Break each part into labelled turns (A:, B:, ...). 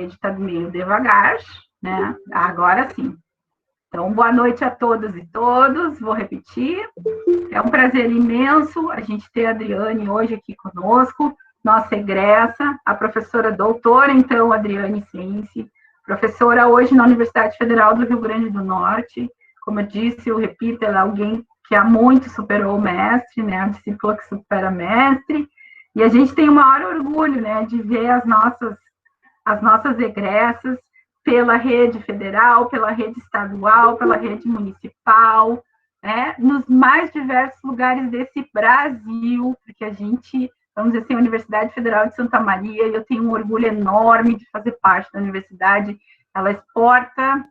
A: rede está meio devagar, né? Agora sim. Então, boa noite a todas e todos, vou repetir. É um prazer imenso a gente ter a Adriane hoje aqui conosco, nossa egressa, a professora doutora, então, Adriane Sense, professora hoje na Universidade Federal do Rio Grande do Norte. Como eu disse, eu repito, ela é alguém que há muito superou o mestre, né, a discípula que supera mestre, e a gente tem o maior orgulho, né, de ver as nossas egressas pela rede federal, pela rede estadual, pela rede municipal, né, nos mais diversos lugares desse Brasil, porque a gente, vamos dizer assim, a Universidade Federal de Santa Maria, eu tenho um orgulho enorme de fazer parte da universidade, ela exporta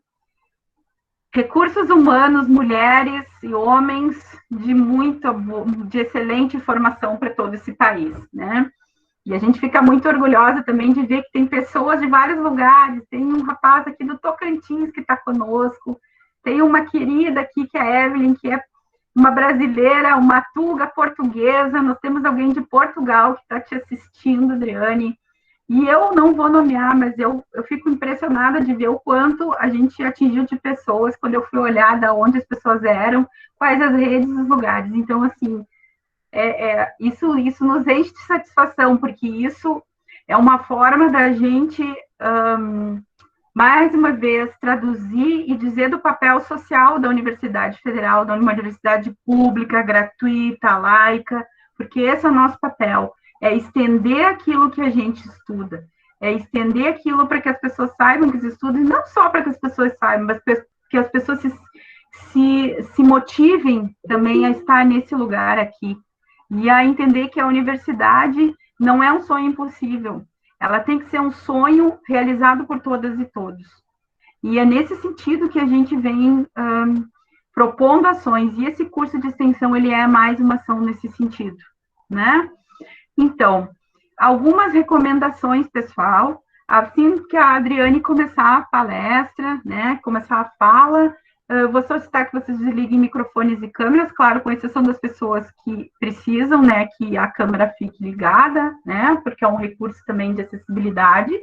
A: recursos humanos, mulheres e homens de excelente formação para todo esse país, né? E a gente fica muito orgulhosa também de ver que tem pessoas de vários lugares, tem um rapaz aqui do Tocantins que está conosco, tem uma querida aqui, que é a Evelyn, que é uma brasileira, uma tuga portuguesa, nós temos alguém de Portugal que está te assistindo, Adriane, e eu não vou nomear, mas eu fico impressionada de ver o quanto a gente atingiu de pessoas, quando eu fui olhar de onde as pessoas eram, quais as redes, os lugares. Então, assim, isso nos enche de satisfação, porque isso é uma forma da gente, mais uma vez, traduzir e dizer do papel social da Universidade Federal, da uma universidade pública, gratuita, laica, porque esse é o nosso papel, é estender aquilo que a gente estuda, é estender aquilo para que as pessoas saibam que se estuda, e não só para que as pessoas saibam, mas que as pessoas se motivem também a estar nesse lugar aqui, e a entender que a universidade não é um sonho impossível, ela tem que ser um sonho realizado por todas e todos. E é nesse sentido que a gente vem propondo ações, e esse curso de extensão, ele é mais uma ação nesse sentido, né? Então, algumas recomendações, pessoal, assim que a Adriane começar a palestra, né, começar a fala, vou solicitar que vocês desliguem microfones e câmeras, claro, com exceção das pessoas que precisam, né, que a câmera fique ligada, né, porque é um recurso também de acessibilidade.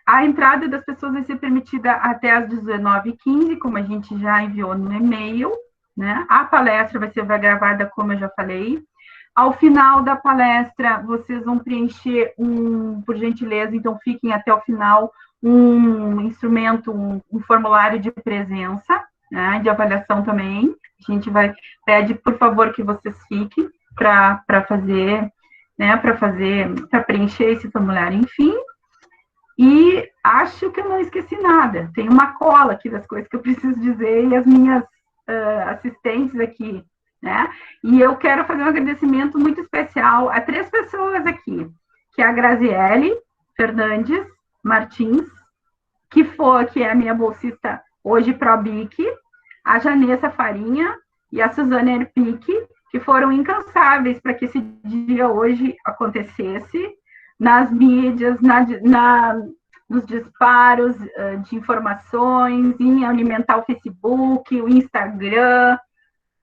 A: A entrada das pessoas vai ser permitida até às 19h15, como a gente já enviou no e-mail, né, a palestra vai ser gravada, como eu já falei. Ao final da palestra, vocês vão preencher por gentileza, então fiquem até o final, um instrumento, um formulário de presença, né, de avaliação também. A gente pede, por favor, que vocês fiquem para fazer, né, para preencher esse formulário, enfim. E acho que eu não esqueci nada. Tem uma cola aqui das coisas que eu preciso dizer, e as minhas assistentes aqui, né? E eu quero fazer um agradecimento muito especial a 3 pessoas aqui, que é a Graziele Fernandes Martins, que é a minha bolsista hoje ProBic, a Janessa Farinha e a Suzana Erpic, que foram incansáveis para que esse dia hoje acontecesse, nas mídias, nos disparos de informações, em alimentar o Facebook, o Instagram.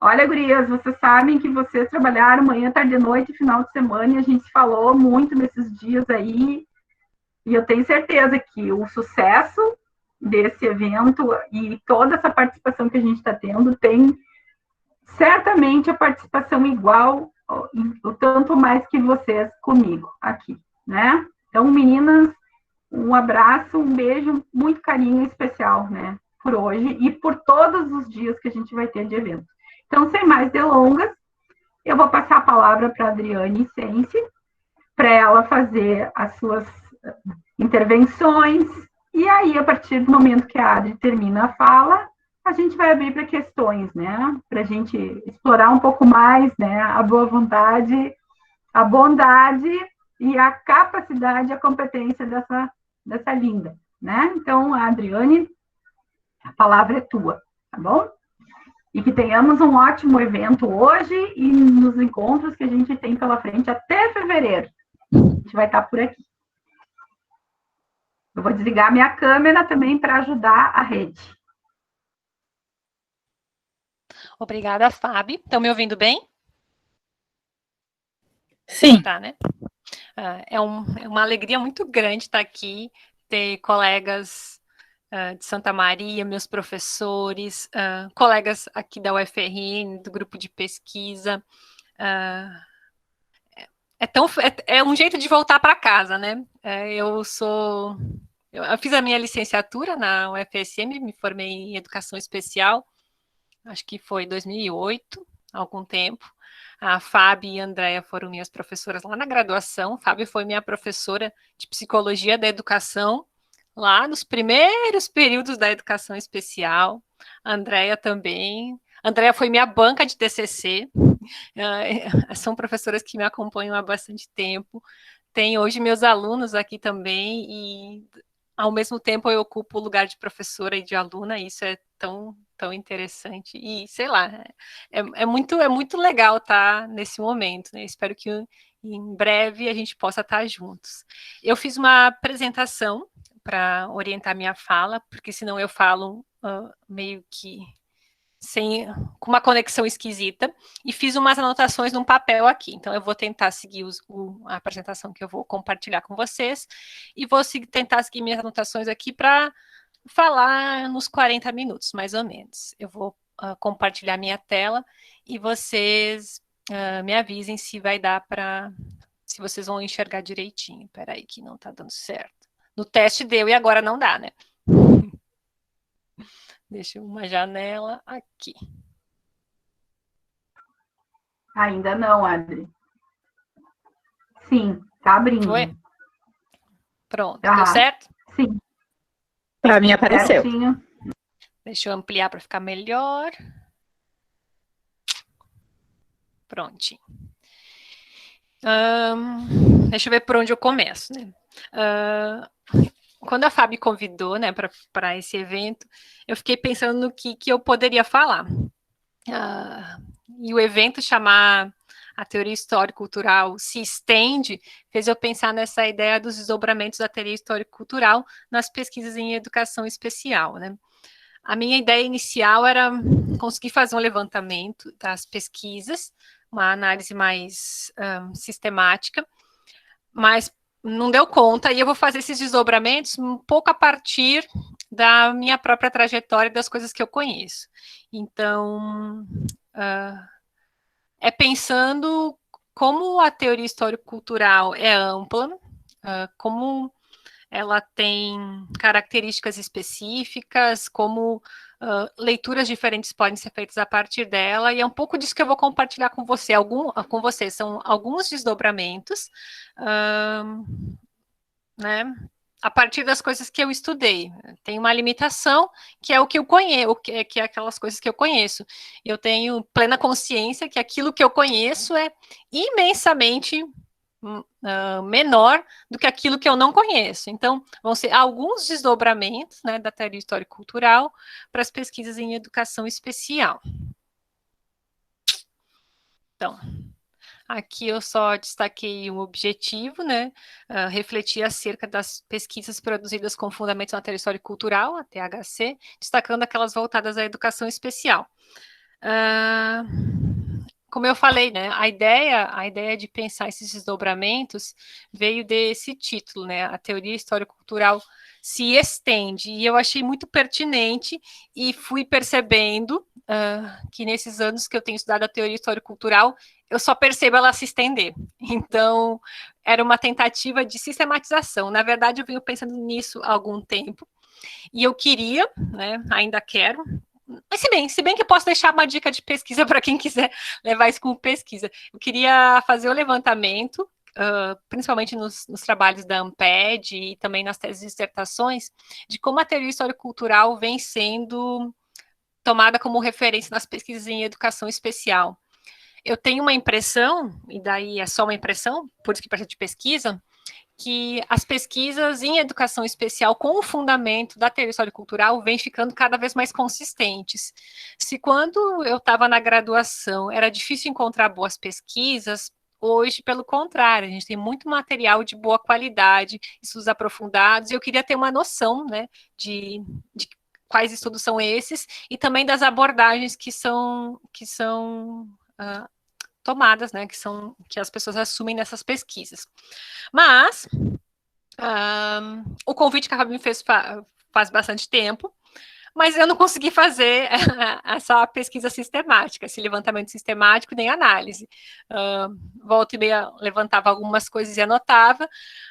A: Olha, gurias, vocês sabem que vocês trabalharam manhã, tarde, noite, final de semana, e a gente falou muito nesses dias aí, e eu tenho certeza que o sucesso desse evento e toda essa participação que a gente está tendo tem certamente a participação igual, o tanto mais que vocês comigo aqui, né? Então, meninas, um abraço, um beijo, muito carinho especial, né, por hoje e por todos os dias que a gente vai ter de evento. Então, sem mais delongas, eu vou passar a palavra para a Adriane Sense, para ela fazer as suas intervenções, e aí, a partir do momento que a Adri termina a fala, a gente vai abrir para questões, né, para a gente explorar um pouco mais, né, a boa vontade, a bondade e a capacidade, a competência dessa linda, né? Então, a Adriane, a palavra é tua, tá bom? E que tenhamos um ótimo evento hoje e nos encontros que a gente tem pela frente até fevereiro. A gente vai estar por aqui. Eu vou desligar minha câmera também para ajudar a rede.
B: Obrigada, Fábio. Estão me ouvindo bem?
C: Sim.
B: Tá, né? É uma alegria muito grande estar aqui, ter colegas de Santa Maria, meus professores, colegas aqui da UFRN, do grupo de pesquisa. É um jeito de voltar para casa, né? Eu fiz a minha licenciatura na UFSM, me formei em Educação Especial, acho que foi em 2008, há algum tempo. A Fábio e a Andréia foram minhas professoras lá na graduação. A Fábio foi minha professora de Psicologia da Educação, lá nos primeiros períodos da Educação Especial. A Andréia também. A Andréia foi minha banca de TCC. São professoras que me acompanham há bastante tempo. Tem hoje meus alunos aqui também e, ao mesmo tempo, eu ocupo o lugar de professora e de aluna. E isso é tão interessante. E, sei lá, é muito legal estar nesse momento, né? Espero que em breve a gente possa estar juntos. Eu fiz uma apresentação para orientar minha fala, porque senão eu falo meio que com uma conexão esquisita, e fiz umas anotações num papel aqui. Então, eu vou tentar seguir a apresentação que eu vou compartilhar com vocês, e vou tentar seguir minhas anotações aqui para falar nos 40 minutos, mais ou menos. Eu vou compartilhar minha tela, e vocês me avisem se vai dar para... se vocês vão enxergar direitinho. Espera aí que não está dando certo. No teste deu e agora não dá, né? Deixa uma janela aqui.
A: Ainda não, Adri. Sim, tá abrindo.
B: Foi? Pronto, deu certo?
A: Sim.
C: Para mim apareceu.
A: Certinho.
B: Deixa eu ampliar para ficar melhor. Prontinho. Deixa eu ver por onde eu começo, né? Quando a Fábio me convidou, né, para esse evento, eu fiquei pensando no que eu poderia falar. E o evento chamar a teoria histórico-cultural se estende, fez eu pensar nessa ideia dos desdobramentos da teoria histórico-cultural nas pesquisas em educação especial, né? A minha ideia inicial era conseguir fazer um levantamento das pesquisas, uma análise mais sistemática, mas não deu conta, e eu vou fazer esses desdobramentos um pouco a partir da minha própria trajetória e das coisas que eu conheço. Então, é pensando como a teoria histórico-cultural é ampla, como ela tem características específicas, como leituras diferentes podem ser feitas a partir dela, e é um pouco disso que eu vou compartilhar com você. São alguns desdobramentos, né, a partir das coisas que eu estudei. Tem uma limitação, que é o que eu conheço, que é aquelas coisas que eu conheço. Eu tenho plena consciência que aquilo que eu conheço é imensamente menor do que aquilo que eu não conheço. Então, vão ser alguns desdobramentos, né, da teoria histórico-cultural para as pesquisas em educação especial. Então, aqui eu só destaquei um objetivo, né, refletir acerca das pesquisas produzidas com fundamentos na teoria histórico-cultural, a THC, destacando aquelas voltadas à educação especial. Como eu falei, né, a ideia de pensar esses desdobramentos veio desse título, né, a teoria histórico-cultural se estende, e eu achei muito pertinente e fui percebendo que nesses anos que eu tenho estudado a teoria histórico-cultural, eu só percebo ela se estender. Então, era uma tentativa de sistematização. Na verdade, eu venho pensando nisso há algum tempo, e eu queria, né, ainda quero, mas se bem que eu posso deixar uma dica de pesquisa para quem quiser levar isso como pesquisa. Eu queria fazer o levantamento, principalmente nos trabalhos da ANPED e também nas teses e dissertações, de como a teoria histórico-cultural vem sendo tomada como referência nas pesquisas em educação especial. Eu tenho uma impressão, e daí é só uma impressão, por isso que precisa de pesquisa, que as pesquisas em educação especial com o fundamento da teoria histórico-cultural vêm ficando cada vez mais consistentes. Se quando eu estava na graduação era difícil encontrar boas pesquisas, hoje, pelo contrário, a gente tem muito material de boa qualidade, estudos aprofundados, e eu queria ter uma noção, né, de quais estudos são esses, e também das abordagens que são tomadas, né, que as pessoas assumem nessas pesquisas. Mas o convite que a Fabi me fez faz bastante tempo, mas eu não consegui fazer essa pesquisa sistemática, esse levantamento sistemático, nem análise. Volta e meia levantava algumas coisas e anotava,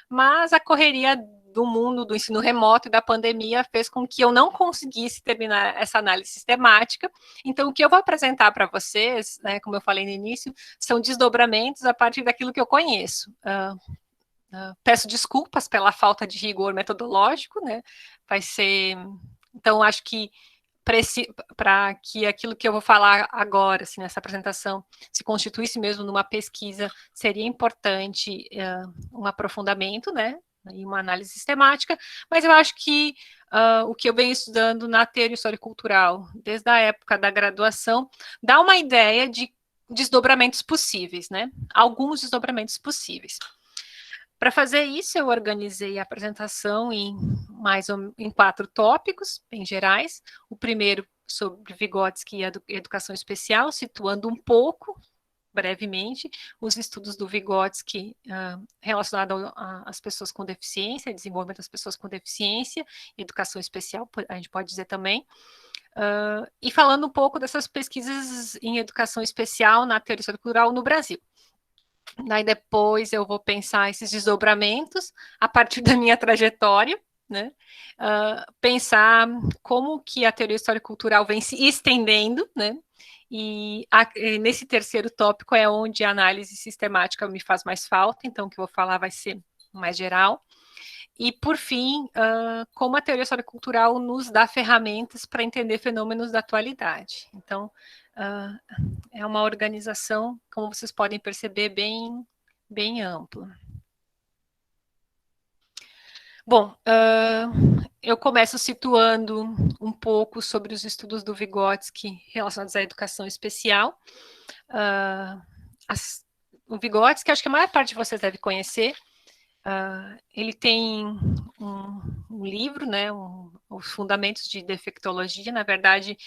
B: mas a correria do mundo do ensino remoto e da pandemia fez com que eu não conseguisse terminar essa análise sistemática. Então, o que eu vou apresentar para vocês, né, como eu falei no início, são desdobramentos a partir daquilo que eu conheço. Peço desculpas pela falta de rigor metodológico, né? Vai ser... Então, acho que para que aquilo que eu vou falar agora, assim, nessa apresentação, se constituísse mesmo numa pesquisa, seria importante um aprofundamento, né? E uma análise sistemática, mas eu acho que o que eu venho estudando na teoria histórico-cultural, desde a época da graduação, dá uma ideia de desdobramentos possíveis, né? Alguns desdobramentos possíveis. Para fazer isso, eu organizei a apresentação em 4 tópicos, bem gerais. O primeiro sobre Vygotsky e a educação especial, situando um pouco, brevemente, os estudos do Vygotsky relacionados às pessoas com deficiência, desenvolvimento das pessoas com deficiência, educação especial, a gente pode dizer também. E falando um pouco dessas pesquisas em educação especial na teoria cultural no Brasil. Daí depois eu vou pensar esses desdobramentos a partir da minha trajetória, né? Pensar como que a teoria histórico-cultural vem se estendendo, né? E nesse terceiro tópico é onde a análise sistemática me faz mais falta, então o que eu vou falar vai ser mais geral. E, por fim, como a teoria histórico-cultural nos dá ferramentas para entender fenômenos da atualidade. Então, é uma organização, como vocês podem perceber, bem ampla. Bom, eu começo situando um pouco sobre os estudos do Vygotsky relacionados à educação especial. O Vygotsky, acho que a maior parte de vocês deve conhecer, ele tem um livro, né, os Fundamentos de Defectologia. Na verdade,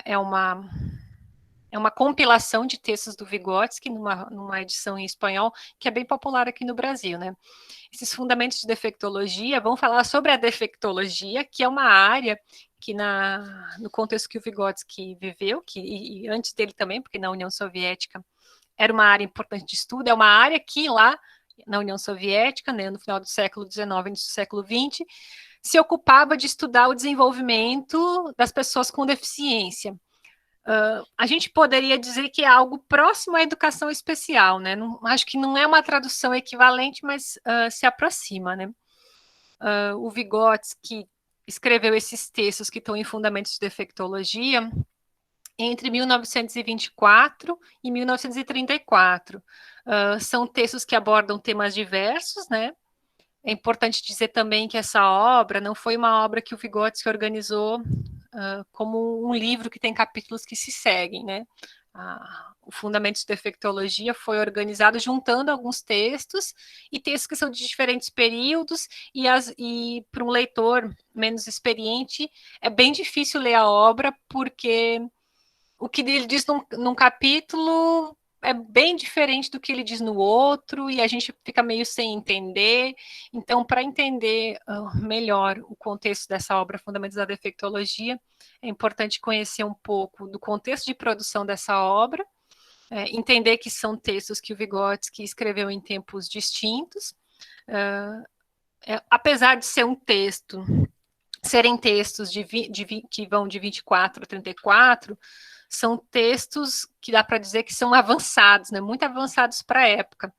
B: é uma compilação de textos do Vygotsky, numa edição em espanhol, que é bem popular aqui no Brasil, né? Esses fundamentos de defectologia vão falar sobre a defectologia, que é uma área que no contexto que o Vygotsky viveu, e antes dele também, porque na União Soviética era uma área importante de estudo, é uma área que lá na União Soviética, né, no final do século XIX, início do século XX, se ocupava de estudar o desenvolvimento das pessoas com deficiência. A gente poderia dizer que é algo próximo à educação especial, né? Acho que não é uma tradução equivalente, mas se aproxima, né? O Vygotsky escreveu esses textos que estão em Fundamentos de Defectologia entre 1924 e 1934. São textos que abordam temas diversos, né? É importante dizer também que essa obra não foi uma obra que o Vygotsky organizou como um livro que tem capítulos que se seguem, né? O Fundamentos de Defectologia foi organizado juntando alguns textos, e textos que são de diferentes períodos, e para um leitor menos experiente é bem difícil ler a obra, porque o que ele diz num capítulo é bem diferente do que ele diz no outro, e a gente fica meio sem entender. Então, para entender melhor o contexto dessa obra, Fundamentos da Defectologia, é importante conhecer um pouco do contexto de produção dessa obra, entender que são textos que o Vygotsky escreveu em tempos distintos. Apesar de ser serem textos que vão de 24 a 34, são textos que dá para dizer que são avançados, né, muito avançados para a época.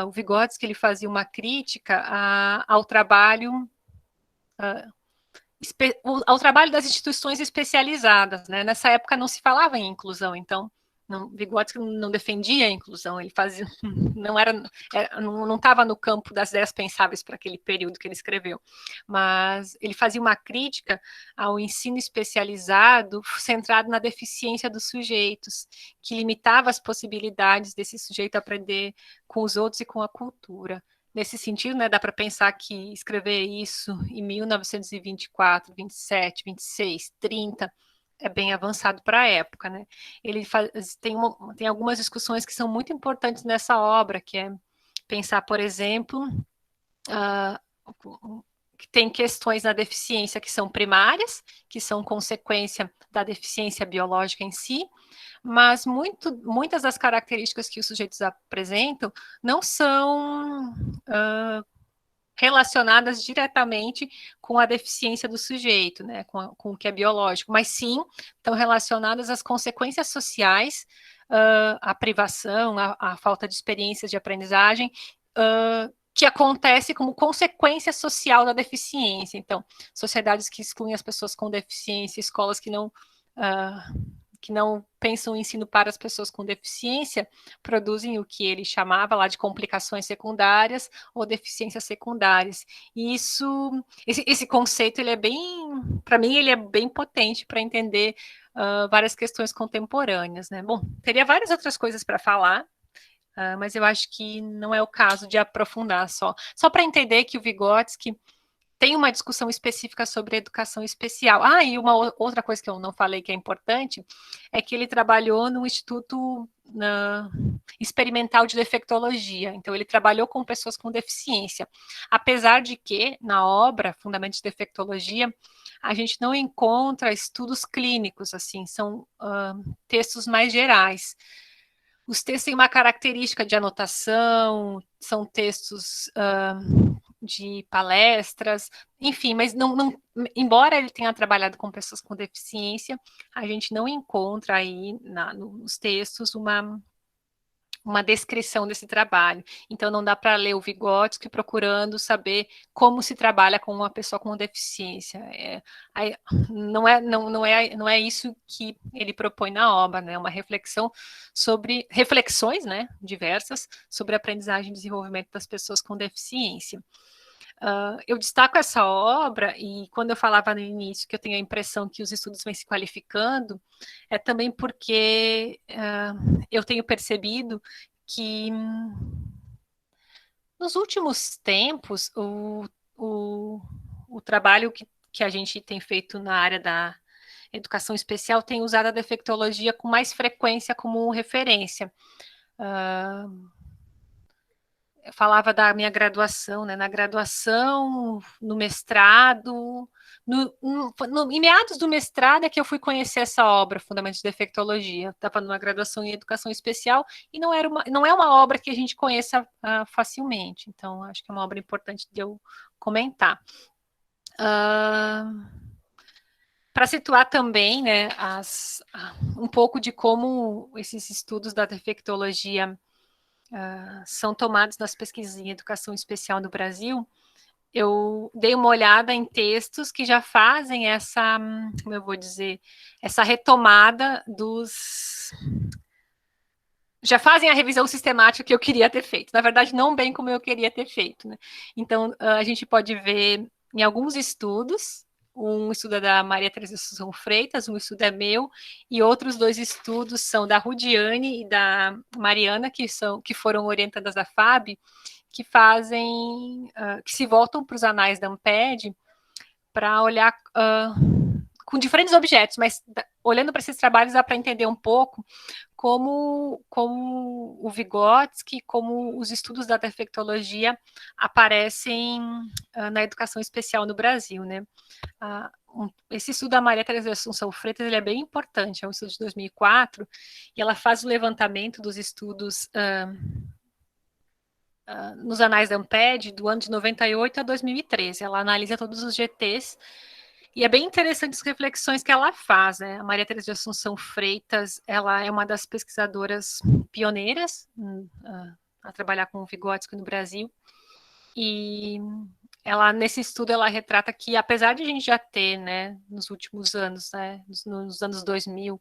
B: O Vygotsky ele fazia uma crítica ao trabalho das instituições especializadas, né? Nessa época não se falava em inclusão, então Vygotsky não defendia a inclusão, ele fazia, não estava no campo das ideias pensáveis para aquele período que ele escreveu, mas ele fazia uma crítica ao ensino especializado centrado na deficiência dos sujeitos, que limitava as possibilidades desse sujeito aprender com os outros e com a cultura. Nesse sentido, né, dá para pensar que escrever isso em 1924, 27, 26, 30 é bem avançado para a época, né? Ele tem algumas discussões que são muito importantes nessa obra, que é pensar, por exemplo, que tem questões na deficiência que são primárias, que são consequência da deficiência biológica em si, mas muitas das características que os sujeitos apresentam não são relacionadas diretamente com a deficiência do sujeito, né, com o que é biológico, mas sim estão relacionadas às consequências sociais, à privação, à falta de experiências de aprendizagem, que acontece como consequência social da deficiência. Então, sociedades que excluem as pessoas com deficiência, escolas que não pensam o ensino para as pessoas com deficiência, produzem o que ele chamava lá de complicações secundárias ou deficiências secundárias. E esse conceito, ele é bem, para mim, ele é bem potente para entender várias questões contemporâneas, né? Bom, teria várias outras coisas para falar, mas eu acho que não é o caso de aprofundar só para entender que o Vygotsky tem uma discussão específica sobre educação especial. E uma outra coisa que eu não falei que é importante é que ele trabalhou no Instituto Experimental de Defectologia. Então, ele trabalhou com pessoas com deficiência. Apesar de que, na obra Fundamentos de Defectologia, a gente não encontra estudos clínicos, assim, são textos mais gerais. Os textos têm uma característica de anotação, são textos de palestras, enfim, mas embora ele tenha trabalhado com pessoas com deficiência, a gente não encontra aí nos textos uma descrição desse trabalho. Então, não dá para ler o Vygotsky procurando saber como se trabalha com uma pessoa com deficiência. Não é isso que ele propõe na obra, né? Uma reflexão sobre reflexões, né, diversas sobre a aprendizagem e desenvolvimento das pessoas com deficiência. Eu destaco essa obra, e quando eu falava no início que eu tenho a impressão que os estudos vêm se qualificando, é também porque eu tenho percebido que nos últimos tempos o trabalho que a gente tem feito na área da educação especial tem usado a defectologia com mais frequência como referência. Eu falava da minha graduação, né? Na graduação, no mestrado, em meados do mestrado é que eu fui conhecer essa obra, Fundamentos de Defectologia. Estava numa graduação em Educação Especial e não é uma obra que a gente conheça facilmente. Então, acho que é uma obra importante de eu comentar. Para situar também, né, um pouco de como esses estudos da defectologia são tomados nas pesquisas em educação especial no Brasil, eu dei uma olhada em textos que já fazem como eu vou dizer, essa retomada já fazem a revisão sistemática que eu queria ter feito. Na verdade, não bem como eu queria ter feito, né? Então, a gente pode ver em alguns estudos, um estudo é da Maria Teresa Assunção Freitas, um estudo é meu, e outros 2 estudos são da Rudiane e da Mariana, que foram orientadas da FAB, que que se voltam para os anais da Amped para olhar com diferentes objetos, mas olhando para esses trabalhos dá para entender um pouco como o Vygotsky, como os estudos da defectologia aparecem na educação especial no Brasil, né? Esse estudo da Maria Teresa Assunção Freitas, ele é bem importante, é um estudo de 2004, e ela faz o levantamento dos estudos nos anais da Amped do ano de 98 a 2013. Ela analisa todos os GTs e é bem interessante as reflexões que ela faz, né? A Maria Teresa de Assunção Freitas, ela é uma das pesquisadoras pioneiras a trabalhar com o Vygotsky no Brasil, e nesse estudo, ela retrata que, apesar de a gente já ter, né, nos últimos anos, né, nos anos 2000,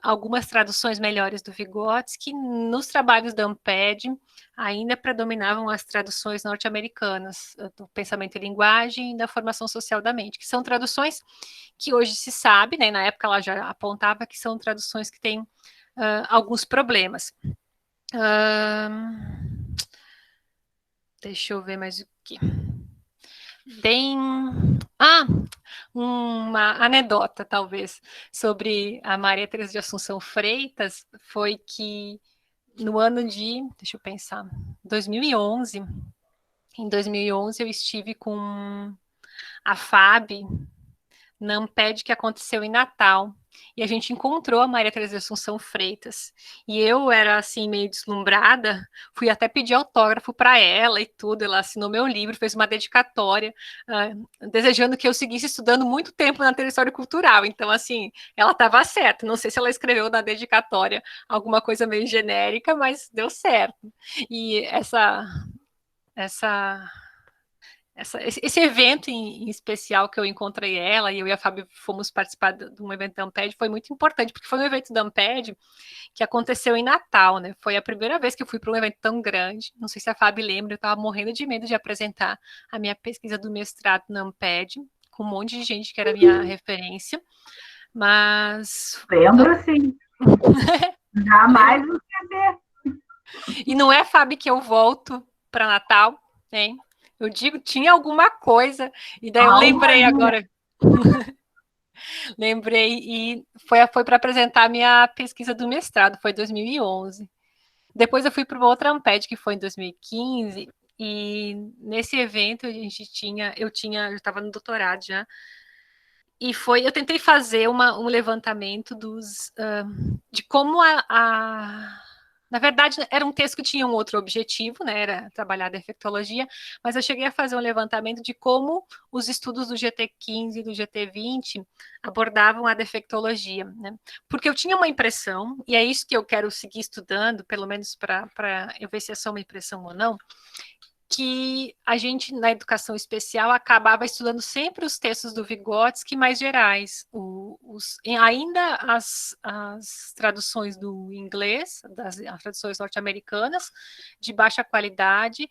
B: algumas traduções melhores do Vygotsky, nos trabalhos da Amped ainda predominavam as traduções norte-americanas, do pensamento e linguagem e da formação social da mente, que são traduções que hoje se sabe, né, na época ela já apontava que são traduções que têm alguns problemas. Deixa eu ver mais o que. uma anedota, talvez, sobre a Maria Teresa de Assunção Freitas foi que no ano de, deixa eu pensar, 2011, em 2011 eu estive com a FAB na Amped que aconteceu em Natal. E a gente encontrou a Maria Teresa de Assunção Freitas. E eu era, assim, meio deslumbrada, fui até pedir autógrafo para ela e tudo. Ela assinou meu livro, fez uma dedicatória, desejando que eu seguisse estudando muito tempo na história cultural. Então, assim, ela estava certa. Não sei se ela escreveu na dedicatória alguma coisa meio genérica, mas deu certo. E esse evento em especial que eu encontrei ela e eu e a Fábio fomos participar de um evento da Amped foi muito importante, porque foi um evento da Amped que aconteceu em Natal, né? Foi a primeira vez que eu fui para um evento tão grande. Não sei se a Fábio lembra, eu estava morrendo de medo de apresentar a minha pesquisa do mestrado na Amped, com um monte de gente que era minha referência, mas...
A: Lembro, sim. Jamais vou esquecer.
B: E não é, Fábio, que eu volto para Natal, hein? Eu digo, tinha alguma coisa, e daí eu lembrei agora. Lembrei, e foi para apresentar a minha pesquisa do mestrado, foi em 2011. Depois eu fui para uma outra Amped, que foi em 2015, e nesse evento eu estava no doutorado já, e eu tentei fazer um levantamento de como na verdade, era um texto que tinha um outro objetivo, né, era trabalhar a defectologia, mas eu cheguei a fazer um levantamento de como os estudos do GT15 e do GT20 abordavam a defectologia, né, porque eu tinha uma impressão, e é isso que eu quero seguir estudando, pelo menos para eu ver se é só uma impressão ou não, que a gente, na educação especial, acabava estudando sempre os textos do Vygotsky mais gerais. Ainda as traduções do inglês, as traduções norte-americanas, de baixa qualidade,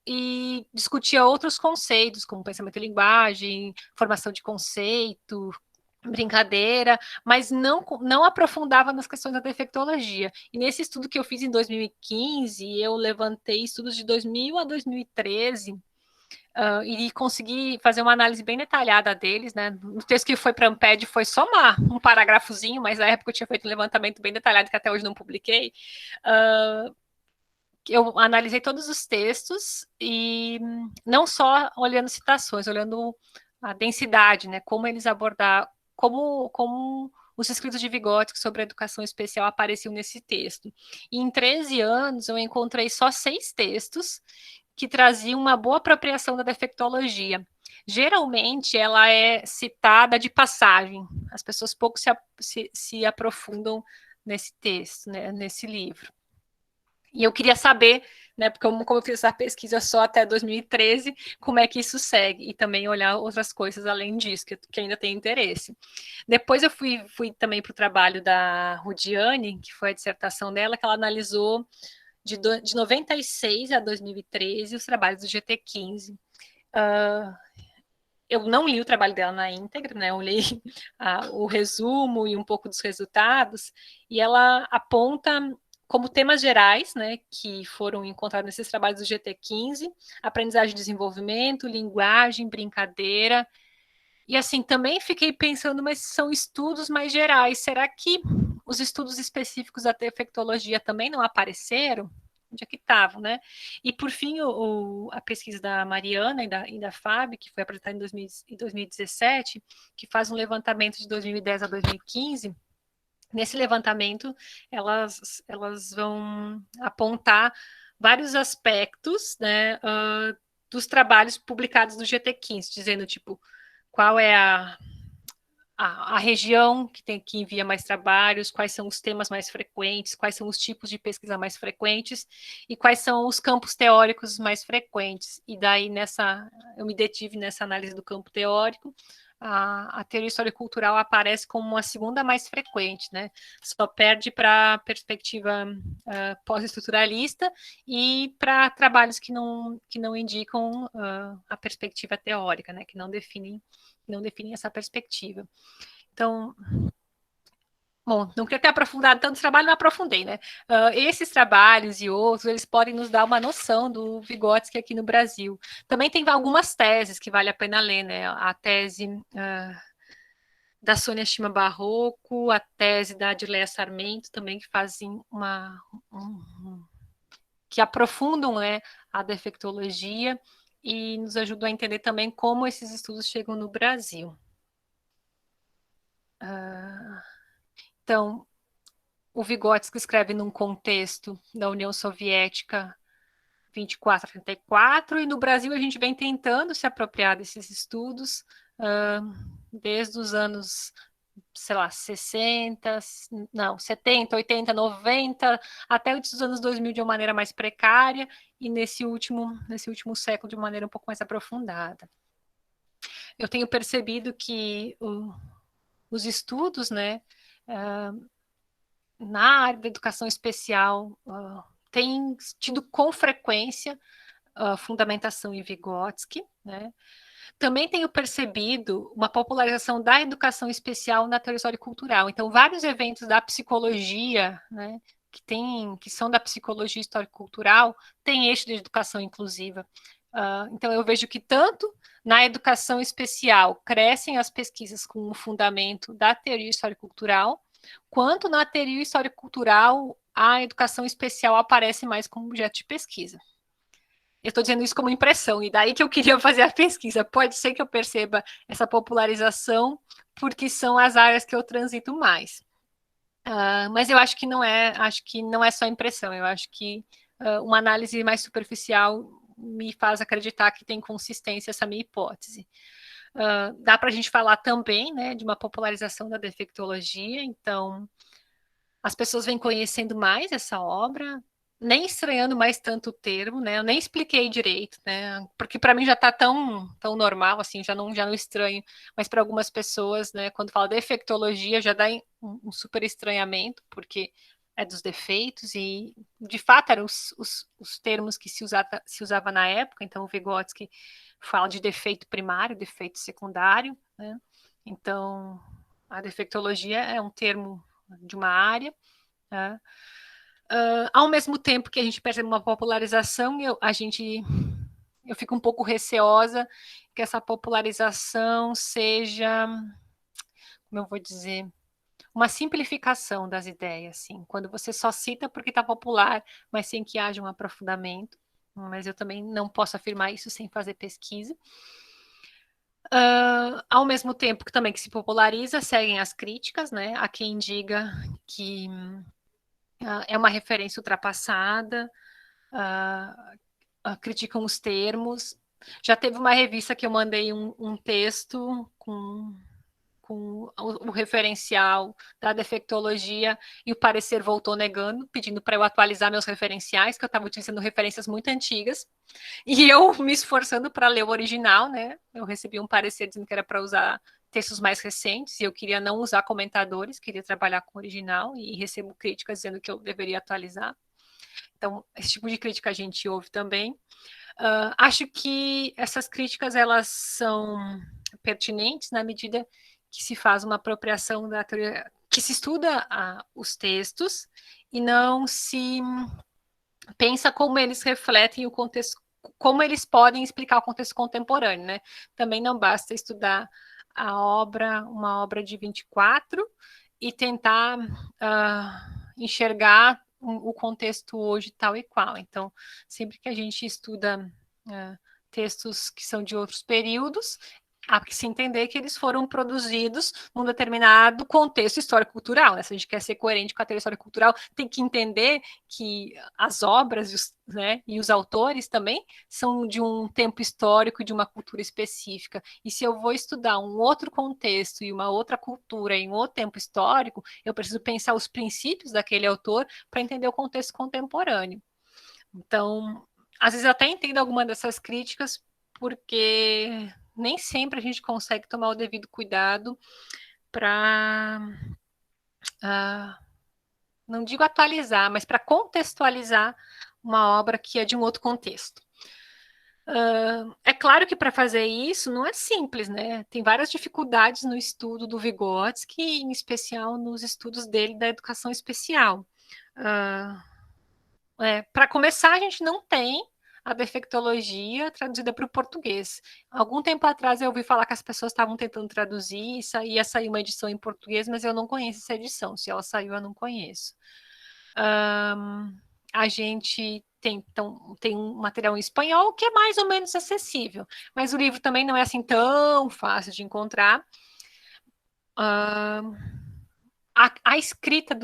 B: e discutia outros conceitos, como pensamento e linguagem, formação de conceito, brincadeira, mas não aprofundava nas questões da defectologia. E nesse estudo que eu fiz em 2015, eu levantei estudos de 2000 a 2013 e consegui fazer uma análise bem detalhada deles, né? O texto que foi para a Amped foi só um parágrafozinho, mas na época eu tinha feito um levantamento bem detalhado que até hoje não publiquei. Eu analisei todos os textos e não só olhando citações, olhando a densidade, né? Como eles abordaram, como os escritos de Vygotsky sobre a educação especial apareciam nesse texto. E em 13 anos eu encontrei só 6 textos que traziam uma boa apropriação da defectologia. Geralmente ela é citada de passagem, as pessoas pouco se aprofundam nesse texto, né, nesse livro. E eu queria saber, né, porque como eu fiz essa pesquisa só até 2013, como é que isso segue, e também olhar outras coisas além disso, que ainda tem interesse. Depois eu fui também para o trabalho da Rudiane, que foi a dissertação dela, que ela analisou de 96 a 2013 os trabalhos do GT15. Eu não li o trabalho dela na íntegra, né? Eu li o resumo e um pouco dos resultados, e ela aponta como temas gerais, né, que foram encontrados nesses trabalhos do GT15, aprendizagem e desenvolvimento, linguagem, brincadeira, e assim, também fiquei pensando, mas são estudos mais gerais, será que os estudos específicos da defectologia também não apareceram? Onde é que estavam, né? E por fim, a pesquisa da Mariana e da Fábio, que foi apresentada em 2017, que faz um levantamento de 2010 a 2015, nesse levantamento, elas vão apontar vários aspectos, né, dos trabalhos publicados no GT15, dizendo, tipo, qual é a região que envia mais trabalhos, quais são os temas mais frequentes, quais são os tipos de pesquisa mais frequentes e quais são os campos teóricos mais frequentes. E daí, eu me detive nessa análise do campo teórico. A teoria histórico-cultural aparece como a segunda mais frequente, né? Só perde para a perspectiva pós-estruturalista e para trabalhos que não indicam a perspectiva teórica, né? Que não definem essa perspectiva. Então, Bom, não queria ter aprofundado tanto trabalho, não aprofundei, né? Esses trabalhos e outros, eles podem nos dar uma noção do Vygotsky aqui no Brasil. Também tem algumas teses que vale a pena ler, né? A tese da Sônia Shima Barroco, a tese da Adileia Sarmento, também que fazem que aprofundam, né, a defectologia e nos ajudam a entender também como esses estudos chegam no Brasil. Então, o Vygotsky escreve num contexto da União Soviética 24 a 34, e no Brasil a gente vem tentando se apropriar desses estudos desde os anos, sei lá, 70, 80, 90, até os anos 2000 de uma maneira mais precária, e nesse último século de uma maneira um pouco mais aprofundada. Eu tenho percebido que os estudos, né, na área da educação especial têm tido com frequência fundamentação em Vygotsky, né? Também tenho percebido uma popularização da educação especial na teoria histórico-cultural. Então, vários eventos da psicologia, né, que são da psicologia histórico-cultural, têm eixo de educação inclusiva. Então, eu vejo que tanto na educação especial crescem as pesquisas com o fundamento da teoria histórico-cultural, quanto na teoria histórico-cultural a educação especial aparece mais como objeto de pesquisa. Eu estou dizendo isso como impressão, e daí que eu queria fazer a pesquisa. Pode ser que eu perceba essa popularização, porque são as áreas que eu transito mais. Mas eu acho que não é só impressão, eu acho que uma análise mais superficial me faz acreditar que tem consistência essa minha hipótese. Dá para a gente falar também, né, de uma popularização da defectologia, então as pessoas vêm conhecendo mais essa obra, nem estranhando mais tanto o termo, né? Eu nem expliquei direito, né? Porque para mim já está tão normal, assim, já não estranho. Mas para algumas pessoas, né, quando fala defectologia, já dá um super estranhamento, porque é dos defeitos, e de fato eram os termos que se usava na época. Então o Vygotsky fala de defeito primário, defeito secundário, né? Então a defectologia é um termo de uma área, né? Ao mesmo tempo que a gente percebe uma popularização, eu fico um pouco receosa que essa popularização seja, como eu vou dizer, uma simplificação das ideias, assim, quando você só cita porque está popular, mas sem que haja um aprofundamento. Mas eu também não posso afirmar isso sem fazer pesquisa. Ao mesmo tempo que também que se populariza, seguem as críticas, né? Há quem diga que é uma referência ultrapassada, criticam os termos. Já teve uma revista que eu mandei um texto com o referencial da defectologia, e o parecer voltou negando, pedindo para eu atualizar meus referenciais, que eu estava utilizando referências muito antigas, e eu me esforçando para ler o original, né? Eu recebi um parecer dizendo que era para usar textos mais recentes, e eu queria não usar comentadores, queria trabalhar com o original, e recebo críticas dizendo que eu deveria atualizar. Então, esse tipo de crítica a gente ouve também. Acho que essas críticas, elas são pertinentes na medida que se faz uma apropriação da teoria, que se estuda os textos e não se pensa como eles refletem o contexto, como eles podem explicar o contexto contemporâneo, né? Também não basta estudar uma obra de 24 e tentar enxergar o contexto hoje tal e qual. Então, sempre que a gente estuda textos que são de outros períodos, há que se entender que eles foram produzidos num determinado contexto histórico-cultural, né? Se a gente quer ser coerente com a teoria histórico-cultural, tem que entender que as obras, né, e os autores também são de um tempo histórico e de uma cultura específica. E se eu vou estudar um outro contexto e uma outra cultura em outro tempo histórico, eu preciso pensar os princípios daquele autor para entender o contexto contemporâneo. Então, às vezes eu até entendo alguma dessas críticas, porque nem sempre a gente consegue tomar o devido cuidado para, não digo atualizar, mas para contextualizar uma obra que é de um outro contexto. É claro que para fazer isso não é simples, né? Tem várias dificuldades no estudo do Vygotsky, em especial nos estudos dele da educação especial. Para começar, a gente não tem a defectologia traduzida para o português. Algum tempo atrás eu ouvi falar que as pessoas estavam tentando traduzir, ia sair uma edição em português, mas eu não conheço essa edição. Se ela saiu, eu não conheço. A gente tem um material em espanhol que é mais ou menos acessível, mas o livro também não é assim tão fácil de encontrar. A escrita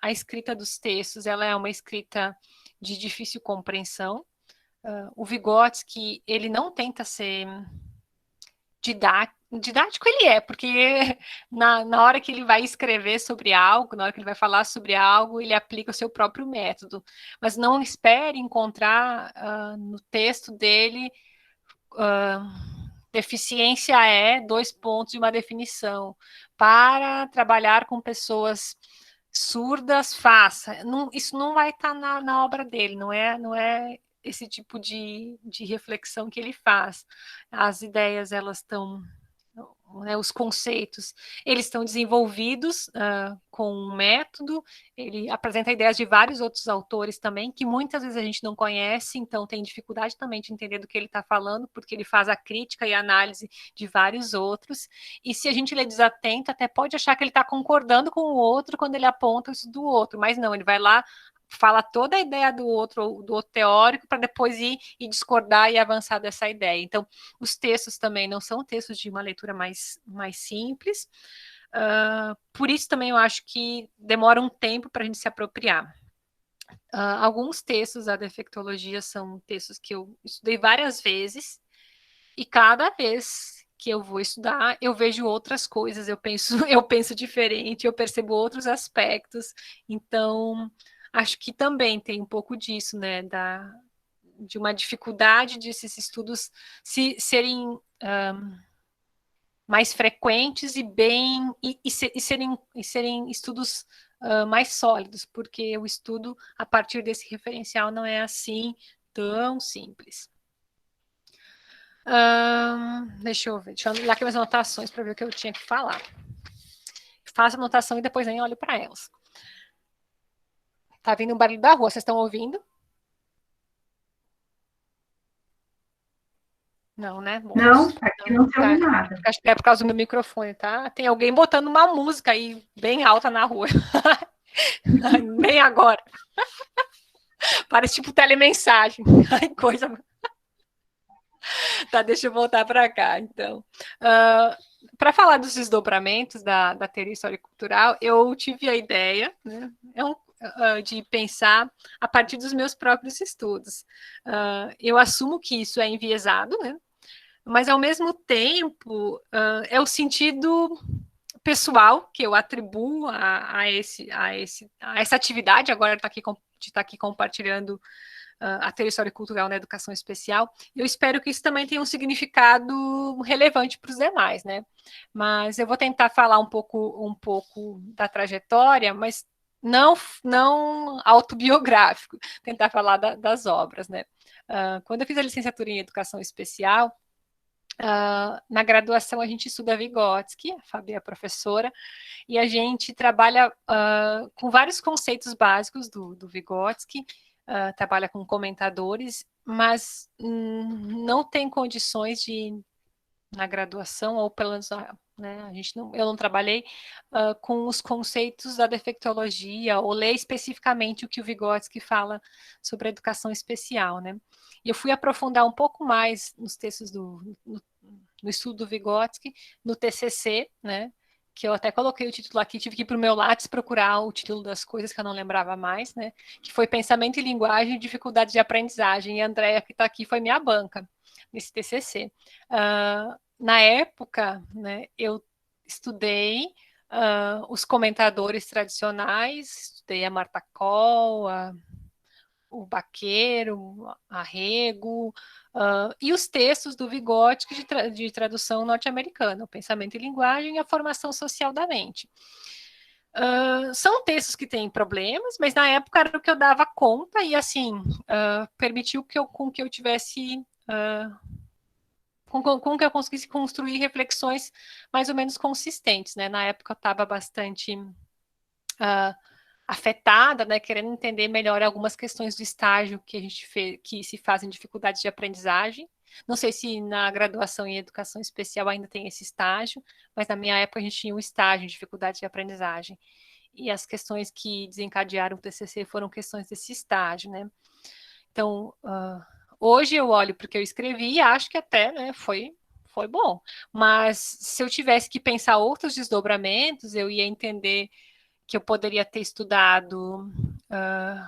B: a escrita dos textos, ela é uma escrita de difícil compreensão. O Vygotsky, ele não tenta ser didático ele é, porque na hora que ele vai escrever sobre algo, na hora que ele vai falar sobre algo, ele aplica o seu próprio método. Mas não espere encontrar no texto dele deficiência é 2 pontos de uma definição. Para trabalhar com pessoas surdas, faça. Não, isso não vai estar na obra dele, não é esse tipo de reflexão que ele faz. As ideias, elas estão, né, os conceitos, eles estão desenvolvidos com um método, ele apresenta ideias de vários outros autores também, que muitas vezes a gente não conhece, então tem dificuldade também de entender do que ele está falando, porque ele faz a crítica e a análise de vários outros, e se a gente lê desatento, até pode achar que ele está concordando com o outro quando ele aponta isso do outro, mas não, ele vai lá, fala toda a ideia do outro teórico, para depois ir e discordar e avançar dessa ideia. Então, os textos também não são textos de uma leitura mais simples, por isso também eu acho que demora um tempo para a gente se apropriar. Alguns textos da defectologia são textos que eu estudei várias vezes, e cada vez que eu vou estudar, eu vejo outras coisas, eu penso diferente, eu percebo outros aspectos, então acho que também tem um pouco disso, né, de uma dificuldade desses estudos serem mais frequentes e serem estudos mais sólidos, porque o estudo a partir desse referencial não é assim tão simples. Deixa eu ver, deixa eu olhar aqui minhas anotações para ver o que eu tinha que falar. Faço anotação e depois nem olho para elas. Tá vindo um barulho da rua, vocês estão ouvindo? Não, né? Bom,
A: não, aqui não se ouve nada.
B: Acho que é por causa do meu microfone, tá? Tem alguém botando uma música aí bem alta na rua. Nem agora. Parece tipo telemensagem. Ai, coisa. Tá, deixa eu voltar para cá, então. Para falar dos desdobramentos da teoria histórico-cultural, eu tive a ideia, né, de pensar a partir dos meus próprios estudos. Eu assumo que isso é enviesado, né, mas, ao mesmo tempo, é o sentido pessoal que eu atribuo a essa atividade, agora de estar aqui compartilhando a teoria histórico-cultural na educação especial. Eu espero que isso também tenha um significado relevante para os demais, né? Mas eu vou tentar falar um pouco da trajetória, mas não autobiográfico, tentar falar das obras, né? Quando eu fiz a licenciatura em educação especial, na graduação a gente estuda Vygotsky, a Fabi é a professora, e a gente trabalha com vários conceitos básicos do Vygotsky, trabalha com comentadores, mas não tem condições de, na graduação, ou pelo menos, né, eu não trabalhei com os conceitos da defectologia, ou ler especificamente o que o Vygotsky fala sobre a educação especial, né? E eu fui aprofundar um pouco mais nos textos no estudo do Vygotsky, no TCC, né, que eu até coloquei o título aqui, tive que ir para o meu Lattes procurar o título das coisas que eu não lembrava mais, né, que foi Pensamento e Linguagem e Dificuldades de Aprendizagem, e a Andrea, que está aqui, foi minha banca nesse TCC. Na época, né, eu estudei os comentadores tradicionais, estudei a Marta Coll, o Baqueiro, a Rego, e os textos do Vygotsky de tradução norte-americana, o Pensamento e Linguagem e a Formação Social da Mente. São textos que têm problemas, mas na época era o que eu dava conta e, assim, permitiu com que eu tivesse com que eu conseguisse construir reflexões mais ou menos consistentes, né? Na época eu estava bastante afetada, né? Querendo entender melhor algumas questões do estágio que a gente fez, que se fazem dificuldades de aprendizagem. Não sei se na graduação em educação especial ainda tem esse estágio, mas na minha época a gente tinha um estágio em dificuldade de aprendizagem. E as questões que desencadearam o TCC foram questões desse estágio, né? Então, hoje eu olho para o que eu escrevi e acho que até, né, foi bom. Mas se eu tivesse que pensar outros desdobramentos, eu ia entender que eu poderia ter estudado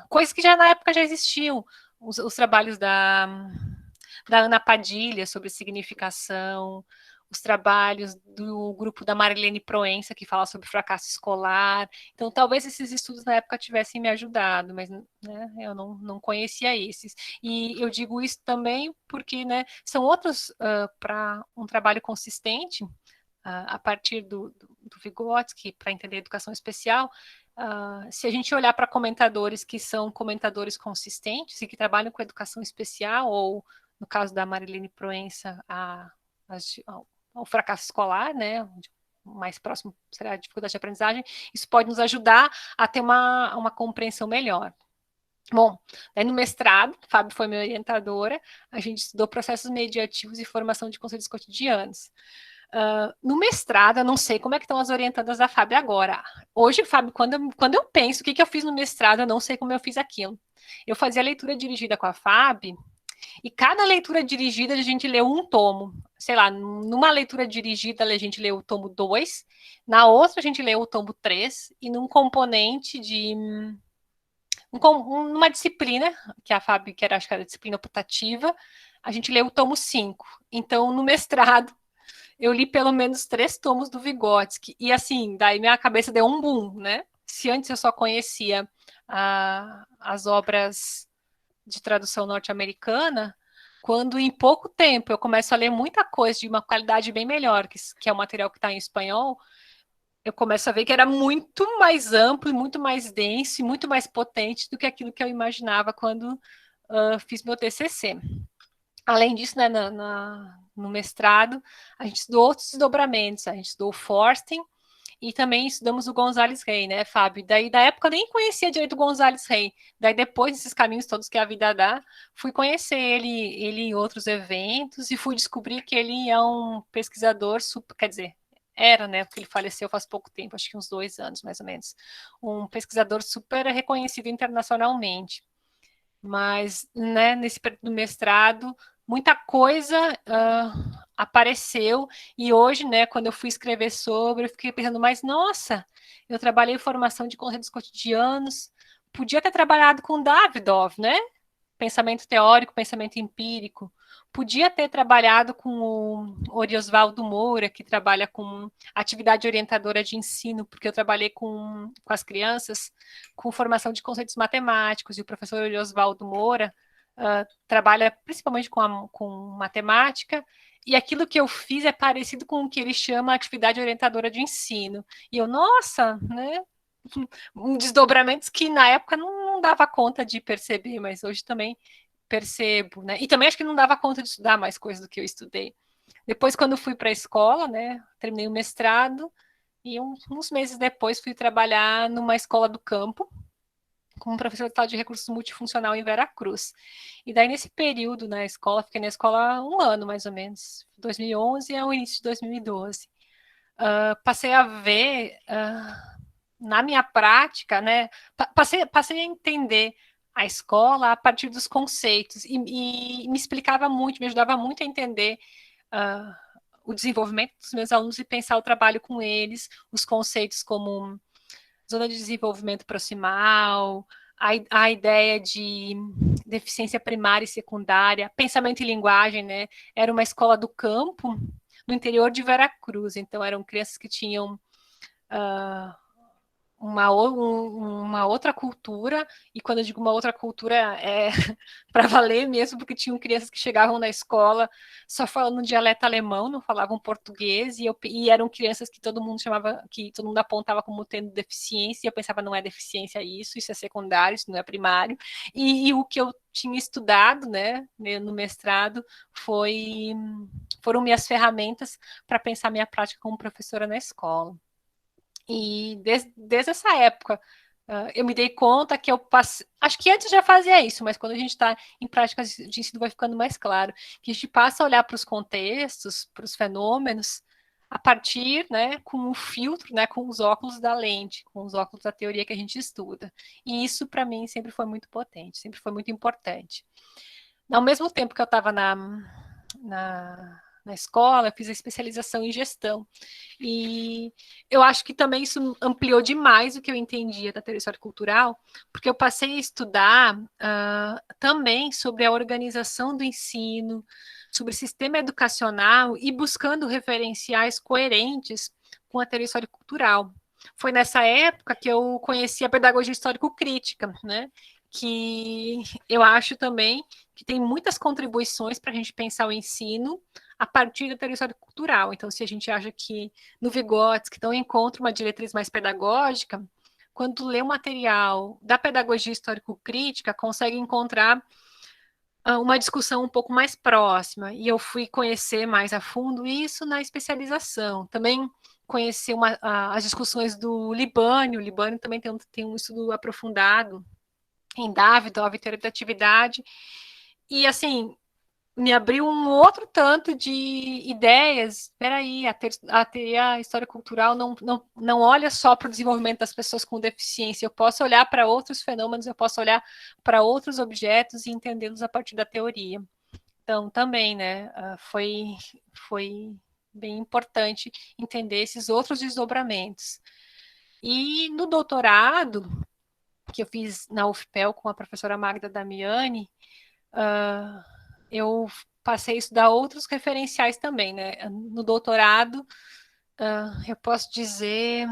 B: coisas que já na época já existiam. Os trabalhos da Ana Padilha sobre significação, os trabalhos do grupo da Marilene Proença, que fala sobre fracasso escolar. Então, talvez esses estudos na época tivessem me ajudado, mas, né, eu não conhecia esses. E eu digo isso também porque, né, são outros, para um trabalho consistente, a partir do Vygotsky, para entender educação especial, se a gente olhar para comentadores que são comentadores consistentes e que trabalham com educação especial, ou no caso da Marilene Proença, ao fracasso escolar, né? O mais próximo será a dificuldade de aprendizagem, isso pode nos ajudar a ter uma compreensão melhor. Bom, aí no mestrado, Fábio foi minha orientadora, a gente estudou processos mediativos e formação de conceitos cotidianos. No mestrado, eu não sei como é que estão as orientandas da Fábio agora. Hoje, Fábio, quando eu penso o que eu fiz no mestrado, eu não sei como eu fiz aquilo. Eu fazia leitura dirigida com a Fábio, e cada leitura dirigida a gente leu um tomo. Sei lá, numa leitura dirigida a gente leu o tomo 2, na outra a gente leu o tomo 3, e num componente de numa disciplina, que a Fábio, que era, acho que era a disciplina optativa, a gente leu o tomo 5. Então, no mestrado, eu li pelo menos 3 tomos do Vygotsky. E assim, daí minha cabeça deu um boom, né? Se antes eu só conhecia as obras de tradução norte-americana, quando em pouco tempo eu começo a ler muita coisa de uma qualidade bem melhor, que é o material que está em espanhol, eu começo a ver que era muito mais amplo, muito mais denso e muito mais potente do que aquilo que eu imaginava quando fiz meu TCC. Além disso, né, no mestrado, a gente estudou outros desdobramentos, a gente estudou o Forsten e também estudamos o Gonzalez Rey, né, Fábio? Daí, da época, eu nem conhecia direito o Gonzalez Rey. Daí, depois, desses caminhos todos que a vida dá, fui conhecer ele em outros eventos e fui descobrir que ele é um pesquisador super, quer dizer, era, né, porque ele faleceu faz pouco tempo, acho que uns 2 anos, mais ou menos. Um pesquisador super reconhecido internacionalmente. Mas, né, nesse período do mestrado, muita coisa apareceu, e hoje, né, quando eu fui escrever sobre, eu fiquei pensando, mas, nossa, eu trabalhei em formação de conceitos cotidianos, podia ter trabalhado com Davidov, né? Pensamento teórico, pensamento empírico. Podia ter trabalhado com o Oriosvaldo Moura, que trabalha com atividade orientadora de ensino, porque eu trabalhei com as crianças, com formação de conceitos matemáticos, e o professor Oriosvaldo Moura trabalha principalmente com matemática, e aquilo que eu fiz é parecido com o que ele chama atividade orientadora de ensino. E eu, nossa, né? Desdobramentos que na época não dava conta de perceber, mas hoje também percebo, né? E também acho que não dava conta de estudar mais coisas do que eu estudei. Depois, quando fui para a escola, né, terminei o mestrado e uns meses depois fui trabalhar numa escola do campo como professor de recursos multifuncional em Veracruz. E daí, nesse período na escola, fiquei na escola 1 ano, mais ou menos, 2011 ao início de 2012. Passei a ver na minha prática, né, passei a entender a escola a partir dos conceitos e me explicava muito, me ajudava muito a entender o desenvolvimento dos meus alunos e pensar o trabalho com eles, os conceitos como zona de desenvolvimento proximal, a ideia de deficiência primária e secundária, pensamento e linguagem, né? Era uma escola do campo, no interior de Veracruz, então eram crianças que tinham uma outra cultura, e quando eu digo uma outra cultura é para valer mesmo, porque tinham crianças que chegavam na escola só falando dialeto alemão, não falavam português, e eram crianças que todo mundo chamava, que todo mundo apontava como tendo deficiência, e eu pensava, não é deficiência isso é secundário, isso não é primário, e o que eu tinha estudado, né, no mestrado, foram minhas ferramentas para pensar minha prática como professora na escola. E desde essa época, eu me dei conta que eu passei. Acho que antes já fazia isso, mas quando a gente está em práticas de ensino vai ficando mais claro. Que a gente passa a olhar para os contextos, para os fenômenos, a partir, né, com o filtro, né, com os óculos da lente, com os óculos da teoria que a gente estuda. E isso, para mim, sempre foi muito potente, sempre foi muito importante. Ao mesmo tempo que eu estava na escola, eu fiz a especialização em gestão. E eu acho que também isso ampliou demais o que eu entendia da teoria histórico-cultural, porque eu passei a estudar também sobre a organização do ensino, sobre o sistema educacional e buscando referenciais coerentes com a teoria histórico-cultural. Foi nessa época que eu conheci a pedagogia histórico-crítica, né? Que eu acho também que tem muitas contribuições para a gente pensar o ensino a partir da teoria histórico-cultural. Então, se a gente acha que no Vygotsky não encontra uma diretriz mais pedagógica, quando lê o material da pedagogia histórico-crítica, consegue encontrar uma discussão um pouco mais próxima. E eu fui conhecer mais a fundo isso na especialização. Também conhecer as discussões do Libânio. O Libânio também tem um estudo aprofundado em Davidov, teoria da atividade. E, assim, me abriu um outro tanto de ideias. Espera aí, a teoria história cultural não olha só para o desenvolvimento das pessoas com deficiência. Eu posso olhar para outros fenômenos, eu posso olhar para outros objetos e entendê-los a partir da teoria. Então, também, né, foi bem importante entender esses outros desdobramentos. E no doutorado, que eu fiz na UFPEL com a professora Magda Damiani, eu passei a estudar outros referenciais também, né? No doutorado, eu posso dizer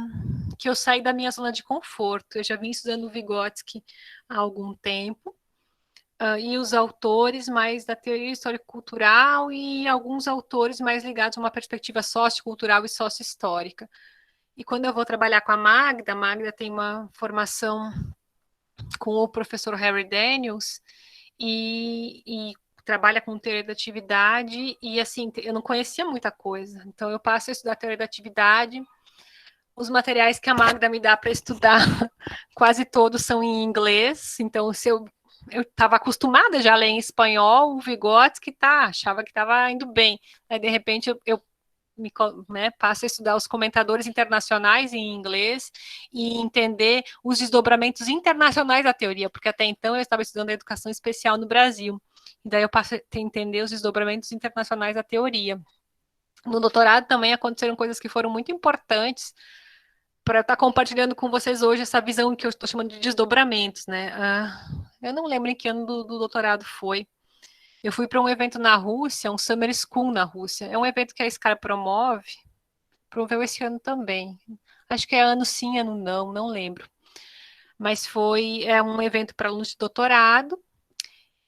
B: que eu saí da minha zona de conforto. Eu já vim estudando Vygotsky há algum tempo, e os autores mais da teoria histórico-cultural e alguns autores mais ligados a uma perspectiva sociocultural e sócio-histórica. E quando eu vou trabalhar com a Magda tem uma formação com o professor Harry Daniels, e trabalha com teoria da atividade, e assim, eu não conhecia muita coisa, então eu passo a estudar teoria da atividade. Os materiais que a Magda me dá para estudar, quase todos são em inglês, então se eu estava acostumada já a ler em espanhol, o Vygotsky achava que estava indo bem. Aí, de repente, eu passo a estudar os comentadores internacionais em inglês e entender os desdobramentos internacionais da teoria, porque até então eu estava estudando a educação especial no Brasil. E daí eu passo a entender os desdobramentos internacionais da teoria. No doutorado também aconteceram coisas que foram muito importantes para eu estar compartilhando com vocês hoje essa visão que eu estou chamando de desdobramentos, né? Eu não lembro em que ano do doutorado foi. Eu fui para um evento na Rússia, um Summer School na Rússia. É um evento que a SCAR promoveu esse ano também. Acho que é ano sim, ano não lembro. Mas foi um evento para alunos de doutorado,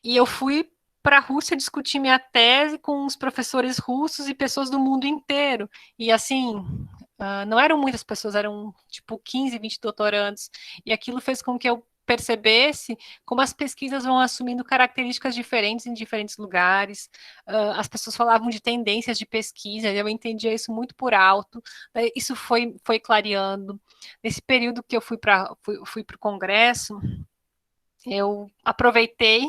B: e eu fui para a Rússia discutir minha tese com os professores russos e pessoas do mundo inteiro. E assim, não eram muitas pessoas, eram tipo 15, 20 doutorandos. E aquilo fez com que eu percebesse como as pesquisas vão assumindo características diferentes em diferentes lugares. As pessoas falavam de tendências de pesquisa, eu entendia isso muito por alto. Isso foi clareando. Nesse período que eu fui para o Congresso, eu aproveitei,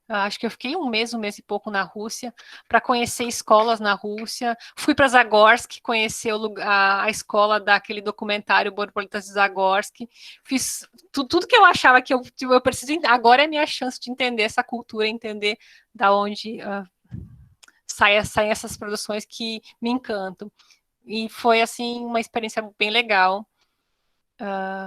B: acho que eu fiquei um mês e pouco na Rússia, para conhecer escolas na Rússia. Fui para Zagorsk, conhecer a escola daquele documentário Borboletas de Zagorsk. Fiz tudo que eu achava que eu preciso. Agora é minha chance de entender essa cultura, entender da onde saem essas produções que me encantam. E foi, assim, uma experiência bem legal.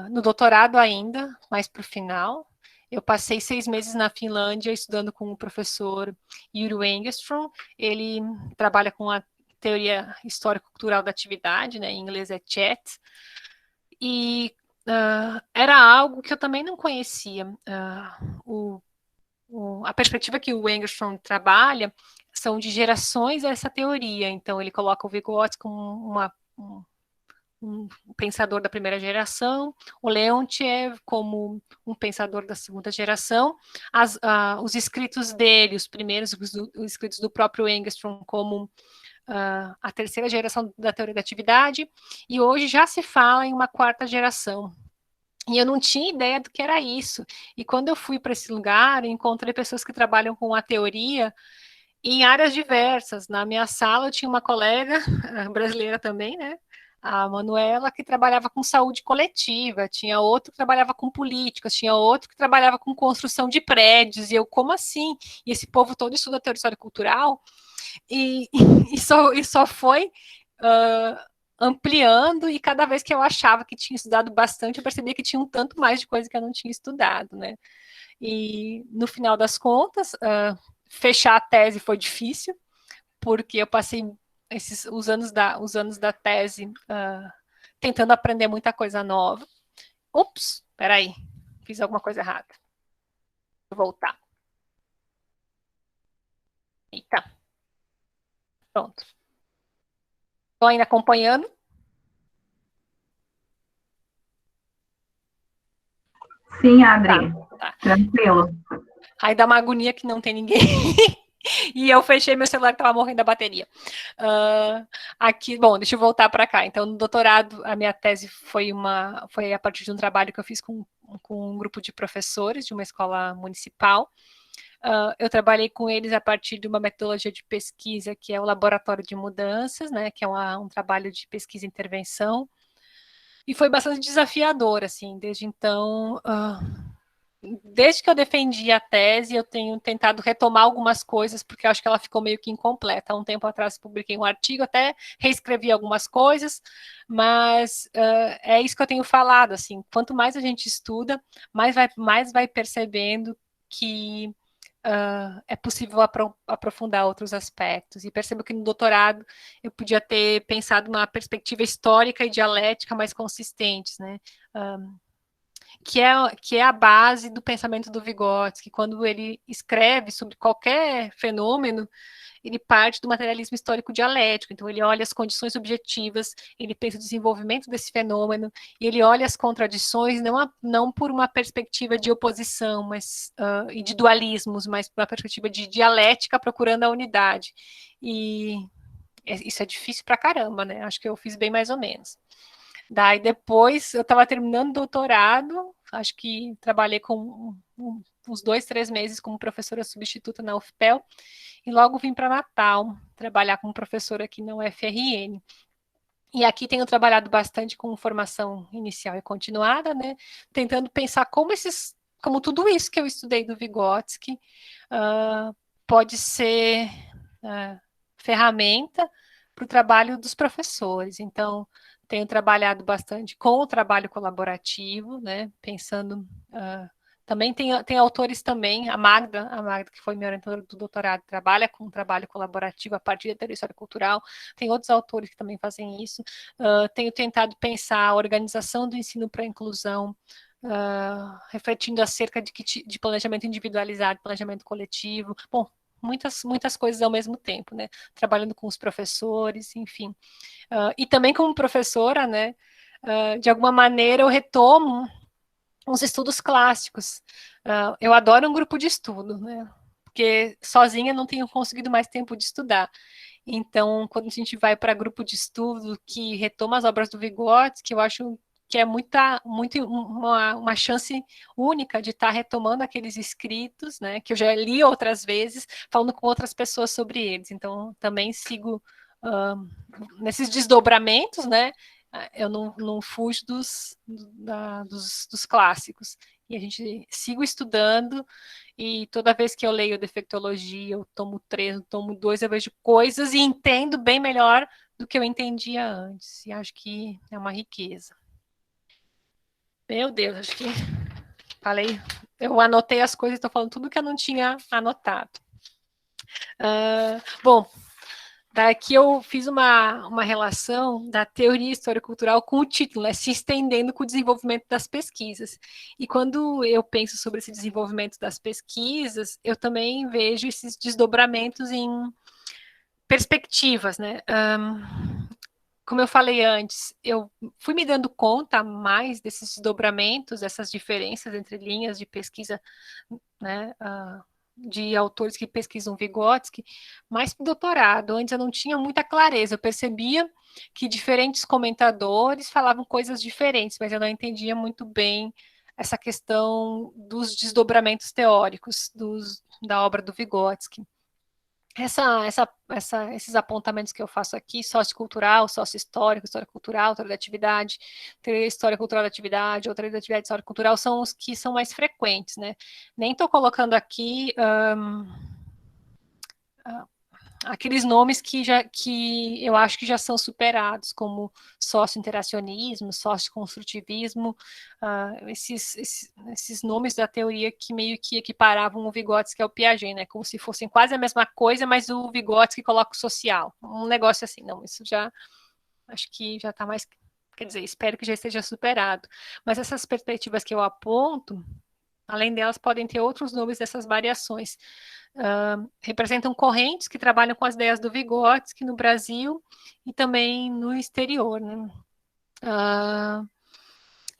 B: No doutorado ainda, mais para o final, eu passei 6 meses na Finlândia estudando com o professor Yuri Engström. Ele trabalha com a teoria histórico-cultural da atividade, né? Em inglês é CHAT. E era algo que eu também não conhecia. A perspectiva que o Engstrom trabalha são de gerações essa teoria. Então, ele coloca o Vygotsky como um pensador da primeira geração, o Leontiev como um pensador da segunda geração, os escritos dele, os primeiros, os escritos do próprio Engstrom como a terceira geração da teoria da atividade, e hoje já se fala em uma quarta geração. E eu não tinha ideia do que era isso. E quando eu fui para esse lugar, encontrei pessoas que trabalham com a teoria em áreas diversas. Na minha sala eu tinha uma colega brasileira também, né? A Manuela, que trabalhava com saúde coletiva, tinha outro que trabalhava com políticas, tinha outro que trabalhava com construção de prédios, e eu, como assim? E esse povo todo estuda teoria histórica cultural, e, e só foi ampliando, e cada vez que eu achava que tinha estudado bastante, eu percebia que tinha um tanto mais de coisa que eu não tinha estudado, né? E no final das contas, fechar a tese foi difícil, porque eu passei os anos da tese tentando aprender muita coisa nova. Ups, peraí, fiz alguma coisa errada. Vou voltar. Eita. Pronto. Estou ainda acompanhando?
A: Sim, Adri.
B: Tá.
A: Tranquilo.
B: Aí dá uma agonia que não tem ninguém. E eu fechei meu celular, estava morrendo da bateria. Aqui, bom, deixa eu voltar para cá. Então, no doutorado, a minha tese foi a partir de um trabalho que eu fiz com um grupo de professores de uma escola municipal. Eu trabalhei com eles a partir de uma metodologia de pesquisa que é o Laboratório de Mudanças, né, que é um trabalho de pesquisa e intervenção. E foi bastante desafiador, assim, desde então... Desde que eu defendi a tese, eu tenho tentado retomar algumas coisas, porque eu acho que ela ficou meio que incompleta. Há um tempo atrás publiquei um artigo, até reescrevi algumas coisas, mas é isso que eu tenho falado, assim, quanto mais a gente estuda, mais vai percebendo que é possível aprofundar outros aspectos. E percebo que no doutorado eu podia ter pensado uma perspectiva histórica e dialética mais consistentes, né? Que é a base do pensamento do Vygotsky, quando ele escreve sobre qualquer fenômeno, ele parte do materialismo histórico dialético, então ele olha as condições objetivas, ele pensa o desenvolvimento desse fenômeno, e ele olha as contradições não por uma perspectiva de oposição e de dualismos, mas por uma perspectiva de dialética procurando a unidade. E isso é difícil pra caramba, né? Acho que eu fiz bem mais ou menos. Daí depois eu estava terminando o doutorado, acho que trabalhei com uns 2, 3 meses como professora substituta na UFPEL, e logo vim para Natal trabalhar como professora aqui na UFRN. E aqui tenho trabalhado bastante com formação inicial e continuada, né? Tentando pensar como tudo isso que eu estudei do Vygotsky pode ser ferramenta para o trabalho dos professores. Então, tenho trabalhado bastante com o trabalho colaborativo, né? Pensando... também tem autores também, a Magda, que foi minha orientadora do doutorado, trabalha com um trabalho colaborativo a partir da teoria histórica cultural. Tem outros autores que também fazem isso. Tenho tentado pensar a organização do ensino para a inclusão, refletindo acerca de planejamento individualizado, planejamento coletivo. Bom, muitas coisas ao mesmo tempo, né? Trabalhando com os professores, enfim. E também como professora, né? De alguma maneira eu retomo uns estudos clássicos. Eu adoro um grupo de estudo, né? Porque sozinha não tenho conseguido mais tempo de estudar. Então, quando a gente vai para grupo de estudo que retoma as obras do Vygotsky, eu acho que é uma chance única de estar retomando aqueles escritos, né, que eu já li outras vezes, falando com outras pessoas sobre eles. Então, também sigo nesses desdobramentos, né, eu não fujo dos clássicos. E a gente sigo estudando, e toda vez que eu leio defectologia, eu tomo 3, eu tomo 2, eu vejo coisas e entendo bem melhor do que eu entendia antes. E acho que é uma riqueza. Meu Deus, acho que falei. Eu anotei as coisas e estou falando tudo que eu não tinha anotado. Bom, Daqui eu fiz uma relação da teoria histórico-cultural com o título, né, se estendendo com o desenvolvimento das pesquisas. E quando eu penso sobre esse desenvolvimento das pesquisas, eu também vejo esses desdobramentos em perspectivas, né? Como eu falei antes, eu fui me dando conta mais desses desdobramentos, dessas diferenças entre linhas de pesquisa, né, de autores que pesquisam Vygotsky, mais para o doutorado. Antes eu não tinha muita clareza, eu percebia que diferentes comentadores falavam coisas diferentes, mas eu não entendia muito bem essa questão dos desdobramentos teóricos da obra do Vygotsky. Esses apontamentos que eu faço aqui, sociocultural, sócio-histórico, história-cultural, teoria da atividade, teoria história-cultural da atividade, ou teoria da atividade história-cultural, são os que são mais frequentes, né? Nem estou colocando aqui aqueles nomes que eu acho que já são superados, como sócio-interacionismo, sócio-construtivismo, esses nomes da teoria que meio que equiparavam o Vygotsky ao Piaget, né? Como se fossem quase a mesma coisa, mas o Vygotsky coloca o social. Um negócio assim, não, isso já acho que já está mais, quer dizer, espero que já esteja superado. Mas essas perspectivas que eu aponto, além delas, podem ter outros nomes dessas variações. Representam correntes que trabalham com as ideias do Vygotsky no Brasil e também no exterior, né?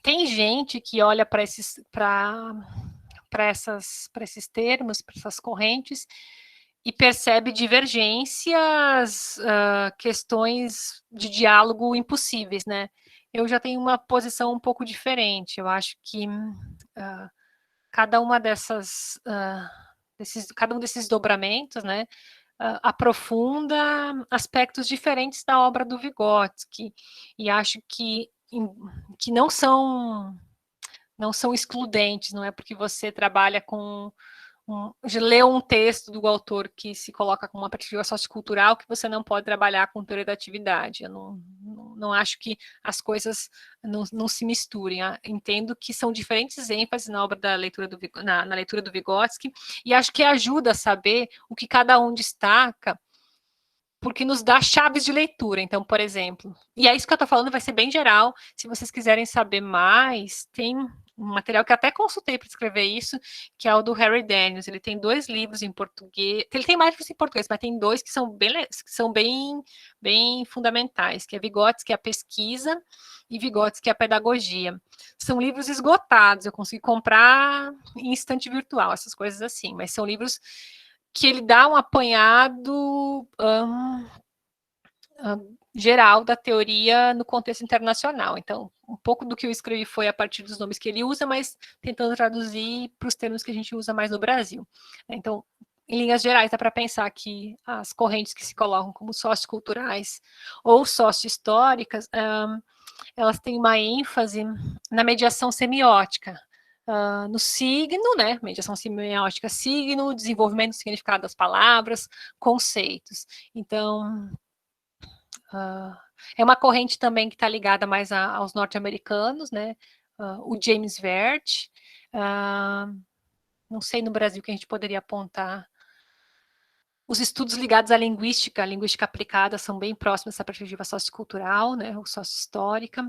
B: Tem gente que olha para esses termos, para essas correntes, e percebe divergências, questões de diálogo impossíveis, né? Eu já tenho uma posição um pouco diferente. Eu acho que cada um desses dobramentos, né, aprofunda aspectos diferentes da obra do Vygotsky, e acho que não são excludentes, não é porque você trabalha com leu um texto do autor que se coloca com uma perspectiva sociocultural que você não pode trabalhar com teoria da atividade. Eu não acho que as coisas não se misturem. Entendo que são diferentes ênfases na obra da leitura na leitura do Vygotsky, e acho que ajuda a saber o que cada um destaca, porque nos dá chaves de leitura. Então, por exemplo, e é isso que eu estou falando, vai ser bem geral. Se vocês quiserem saber mais, tem um material que eu até consultei para escrever isso, que é o do Harry Daniels. Ele tem 2 livros em português, ele tem mais livros em português, mas tem 2 que são bem fundamentais, que é Vygotsky, a pesquisa, e Vygotsky, a pedagogia. São livros esgotados, eu consegui comprar em estante virtual, essas coisas assim, mas são livros que ele dá um apanhado geral da teoria no contexto internacional. Então, um pouco do que eu escrevi foi a partir dos nomes que ele usa, mas tentando traduzir para os termos que a gente usa mais no Brasil. Então, em linhas gerais, dá para pensar que as correntes que se colocam como socioculturais ou socio-históricas, elas têm uma ênfase na mediação semiótica, no signo, né? Mediação semiótica, signo, desenvolvimento do significado das palavras, conceitos. Então, é uma corrente também que está ligada mais aos norte-americanos, né? O James Vert. Não sei no Brasil que a gente poderia apontar. Os estudos ligados à linguística, a linguística aplicada, são bem próximos dessa perspectiva sociocultural, né? Ou socio-histórica.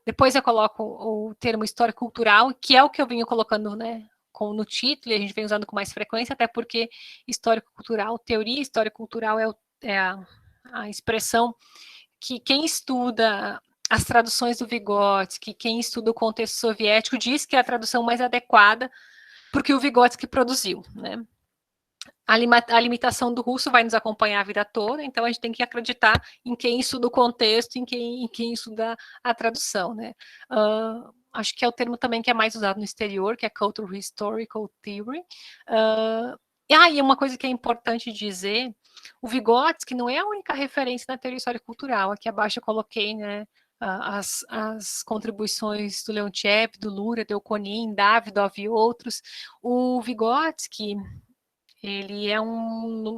B: Depois eu coloco o termo história-cultural, que é o que eu venho colocando, né, no título, e a gente vem usando com mais frequência, até porque histórico-cultural, teoria histórico-cultural é a expressão que quem estuda as traduções do Vygotsky, quem estuda o contexto soviético, diz que é a tradução mais adequada porque o Vygotsky produziu, né? A limitação do russo vai nos acompanhar a vida toda, então a gente tem que acreditar em quem estuda o contexto, em quem estuda a tradução, né? Acho que é o termo também que é mais usado no exterior, que é Cultural Historical Theory. E uma coisa que é importante dizer, o Vygotsky não é a única referência na teoria histórico-cultural. Aqui abaixo eu coloquei, né, as contribuições do Leontiev, do Luria, do Euconin, Davidov e outros. O Vygotsky, ele é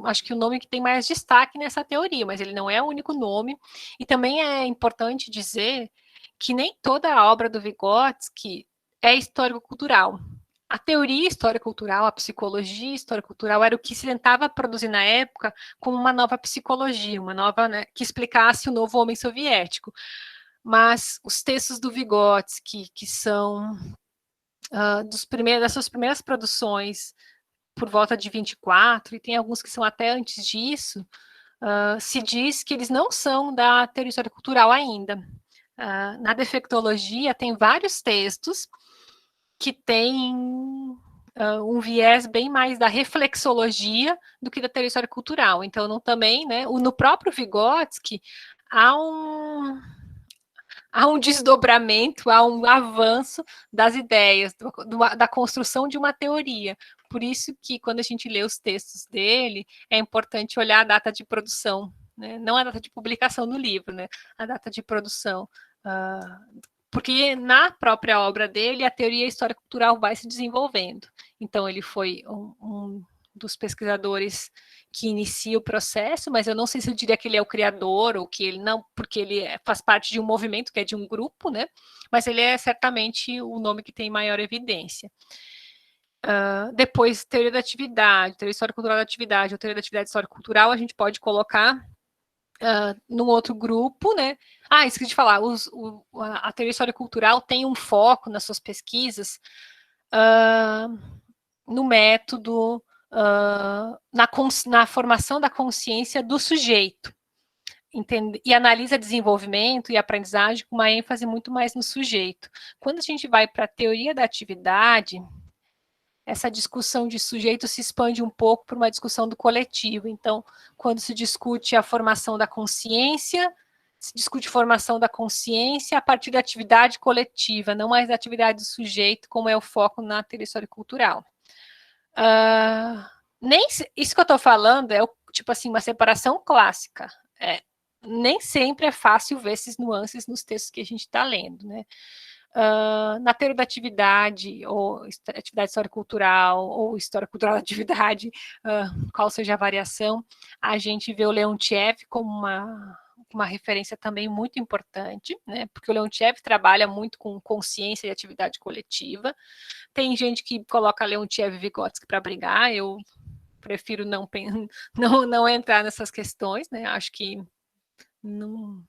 B: acho que o nome que tem mais destaque nessa teoria, mas ele não é o único nome. E também é importante dizer que nem toda a obra do Vygotsky é histórico-cultural. a teoria histórico-cultural, a psicologia histórico-cultural era o que se tentava produzir na época como uma nova psicologia, uma nova, né, que explicasse o novo homem soviético. Mas os textos do Vygotsky, que são das suas primeiras produções, por volta de 24, e tem alguns que são até antes disso, se diz que eles não são da teoria histórico-cultural ainda. Na defectologia, tem vários textos que têm um viés bem mais da reflexologia do que da teoria histórico-cultural. Então, não, também, né, no próprio Vygotsky, há um desdobramento, há um avanço das ideias, da construção de uma teoria. Por isso que, quando a gente lê os textos dele, é importante olhar a data de produção, né? Não a data de publicação do livro, né? A data de produção. Porque na própria obra dele, a teoria histórico-cultural vai se desenvolvendo. Então, ele foi um dos pesquisadores que inicia o processo, mas eu não sei se eu diria que ele é o criador ou que ele não, porque ele faz parte de um movimento, que é de um grupo, né? Mas ele é certamente o nome que tem maior evidência. Depois, teoria da atividade, teoria histórico-cultural da atividade, ou teoria da atividade histórico-cultural, a gente pode colocar num outro grupo, né? Esqueci de falar, a teoria histórico-cultural tem um foco nas suas pesquisas no método, na formação da consciência do sujeito, e analisa desenvolvimento e aprendizagem com uma ênfase muito mais no sujeito. Quando a gente vai para a teoria da atividade, essa discussão de sujeito se expande um pouco para uma discussão do coletivo. Então, quando se discute a formação da consciência, se discute formação da consciência a partir da atividade coletiva, não mais da atividade do sujeito, como é o foco na teoria histórico-cultural. Isso que eu estou falando é tipo assim, uma separação clássica. Nem sempre é fácil ver esses nuances nos textos que a gente está lendo, né? Na teoria da atividade, ou atividade histórico-cultural, ou histórico-cultural da atividade, qual seja a variação, a gente vê o Leontiev como uma referência também muito importante, né? Porque o Leontiev trabalha muito com consciência e atividade coletiva. Tem gente que coloca Leontiev e Vygotsky para brigar, eu prefiro não entrar nessas questões, né? Acho que não,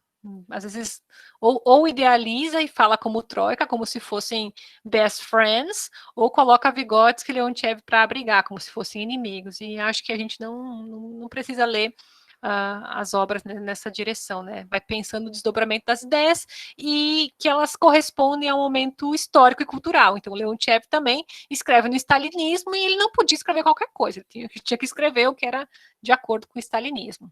B: às vezes ou idealiza e fala como troika, como se fossem best friends, ou coloca Vygotsky e Leontiev para brigar, como se fossem inimigos. E acho que a gente não precisa ler as obras nessa direção, né? Vai pensando no desdobramento das ideias e que elas correspondem ao momento histórico e cultural. Então, Leontiev também escreve no stalinismo e ele não podia escrever qualquer coisa, ele tinha que escrever o que era de acordo com o stalinismo.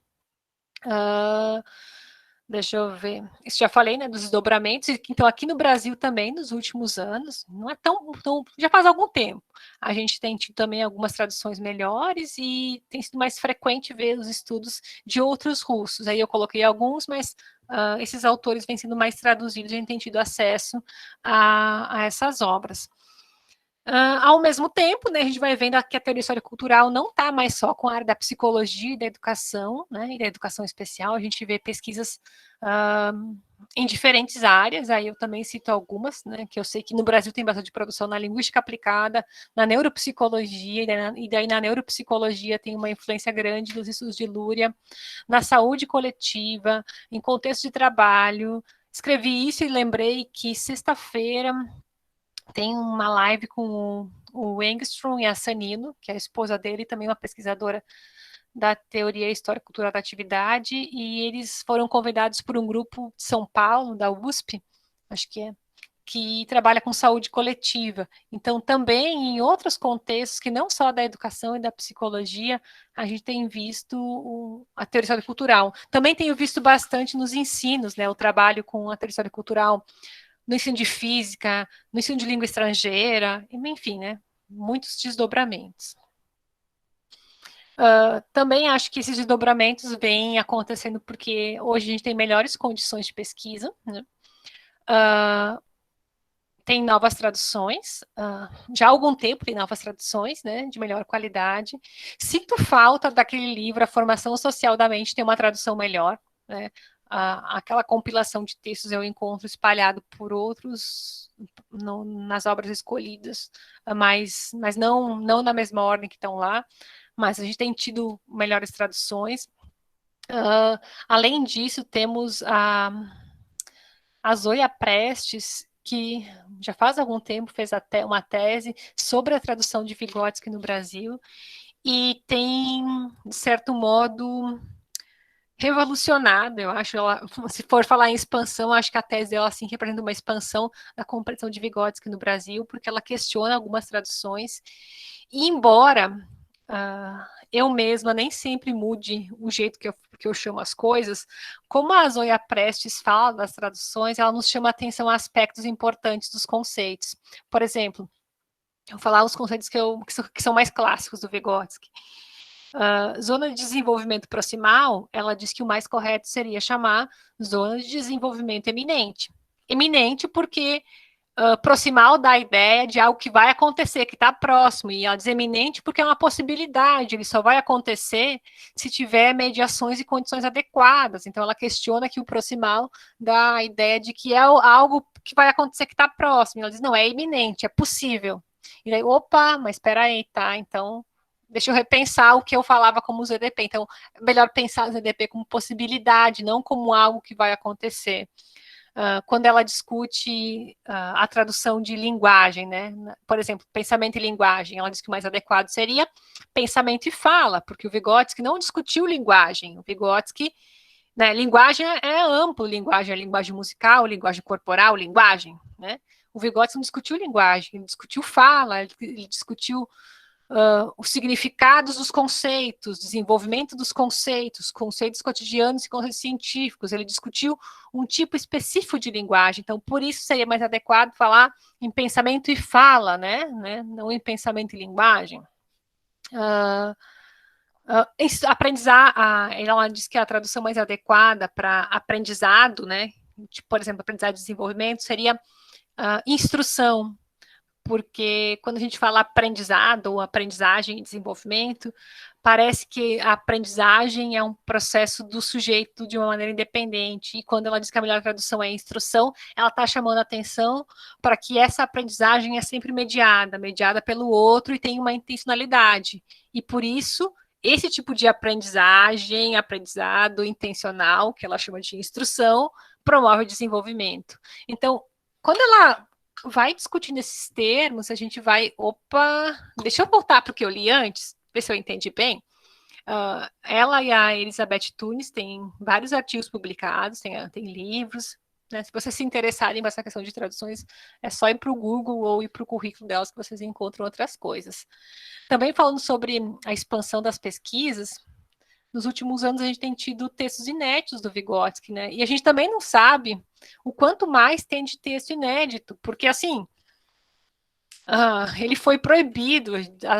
B: Deixa eu ver. Isso já falei, né, dos desdobramentos. Então, aqui no Brasil também, nos últimos anos, não é tão já faz algum tempo. A gente tem tido também algumas traduções melhores e tem sido mais frequente ver os estudos de outros russos. Aí eu coloquei alguns, mas esses autores vêm sendo mais traduzidos e a gente tem tido acesso a essas obras. Ao mesmo tempo, né, a gente vai vendo que a teoria histórico-cultural não está mais só com a área da psicologia e da educação, né, e da educação especial, a gente vê pesquisas em diferentes áreas, aí eu também cito algumas, né, que eu sei que no Brasil tem bastante produção na linguística aplicada, na neuropsicologia, e daí na neuropsicologia tem uma influência grande dos estudos de Luria, na saúde coletiva, em contexto de trabalho. Escrevi isso e lembrei que sexta-feira tem uma live com o Engstrom e a Sanino, que é a esposa dele, também uma pesquisadora da teoria histórico-cultural da atividade, e eles foram convidados por um grupo de São Paulo, da USP, acho que trabalha com saúde coletiva. Então, também em outros contextos, que não só da educação e da psicologia, a gente tem visto a teoria histórico-cultural. Também tenho visto bastante nos ensinos, né, o trabalho com a teoria histórico-cultural, no ensino de física, no ensino de língua estrangeira, enfim, né? Muitos desdobramentos. Também acho que esses desdobramentos vêm acontecendo porque hoje a gente tem melhores condições de pesquisa, né? Tem novas traduções, já há algum tempo tem novas traduções, né, de melhor qualidade. Sinto falta daquele livro, A Formação Social da Mente, ter uma tradução melhor, né? aquela compilação de textos eu encontro espalhado por outros nas obras escolhidas, mas não na mesma ordem que estão lá, mas a gente tem tido melhores traduções. Além disso, temos a Zoia Prestes, que já faz algum tempo fez até uma tese sobre a tradução de Vygotsky no Brasil, e tem, de certo modo, revolucionado, eu acho. Ela, se for falar em expansão, acho que a tese dela assim, representa uma expansão da compreensão de Vygotsky no Brasil, porque ela questiona algumas traduções, e embora eu mesma nem sempre mude o jeito que eu chamo as coisas, como a Zoia Prestes fala das traduções, ela nos chama a atenção a aspectos importantes dos conceitos. Por exemplo, eu vou falar os conceitos que são mais clássicos do Vygotsky. Zona de desenvolvimento proximal, ela diz que o mais correto seria chamar zona de desenvolvimento eminente. Eminente porque proximal dá a ideia de algo que vai acontecer, que está próximo, e ela diz eminente porque é uma possibilidade, ele só vai acontecer se tiver mediações e condições adequadas. Então ela questiona que o proximal dá a ideia de que é algo que vai acontecer que está próximo. Ela diz, não, é iminente, é possível. E daí, opa, mas espera aí, tá? Então, deixa eu repensar o que eu falava como ZDP. Então, é melhor pensar o ZDP como possibilidade, não como algo que vai acontecer. Quando ela discute a tradução de linguagem, né? Por exemplo, pensamento e linguagem, ela diz que o mais adequado seria pensamento e fala, porque o Vygotsky não discutiu linguagem. O Vygotsky, né, linguagem é amplo, linguagem é linguagem musical, linguagem corporal, linguagem, né? O Vygotsky não discutiu linguagem, ele discutiu fala, ele discutiu os significados dos conceitos, desenvolvimento dos conceitos cotidianos e conceitos científicos. Ele discutiu um tipo específico de linguagem, então por isso seria mais adequado falar em pensamento e fala, né? Não em pensamento e linguagem. Ela diz que a tradução mais adequada para aprendizado, né? Tipo, por exemplo, aprendizado e desenvolvimento seria instrução, porque quando a gente fala aprendizado ou aprendizagem e desenvolvimento, parece que a aprendizagem é um processo do sujeito de uma maneira independente, e quando ela diz que a melhor tradução é instrução, ela está chamando a atenção para que essa aprendizagem é sempre mediada pelo outro e tem uma intencionalidade, e por isso, esse tipo de aprendizagem, aprendizado intencional, que ela chama de instrução, promove o desenvolvimento. Então, quando ela vai discutindo esses termos, a gente vai, deixa eu voltar para o que eu li antes, ver se eu entendi bem. Ela e a Elizabeth Tunis têm vários artigos publicados, tem livros, né? Se vocês se interessarem por essa questão de traduções, é só ir para o Google ou ir para o currículo delas que vocês encontram outras coisas. Também falando sobre a expansão das pesquisas, nos últimos anos a gente tem tido textos inéditos do Vygotsky, né? E a gente também não sabe o quanto mais tem de texto inédito, porque assim, ele foi proibido,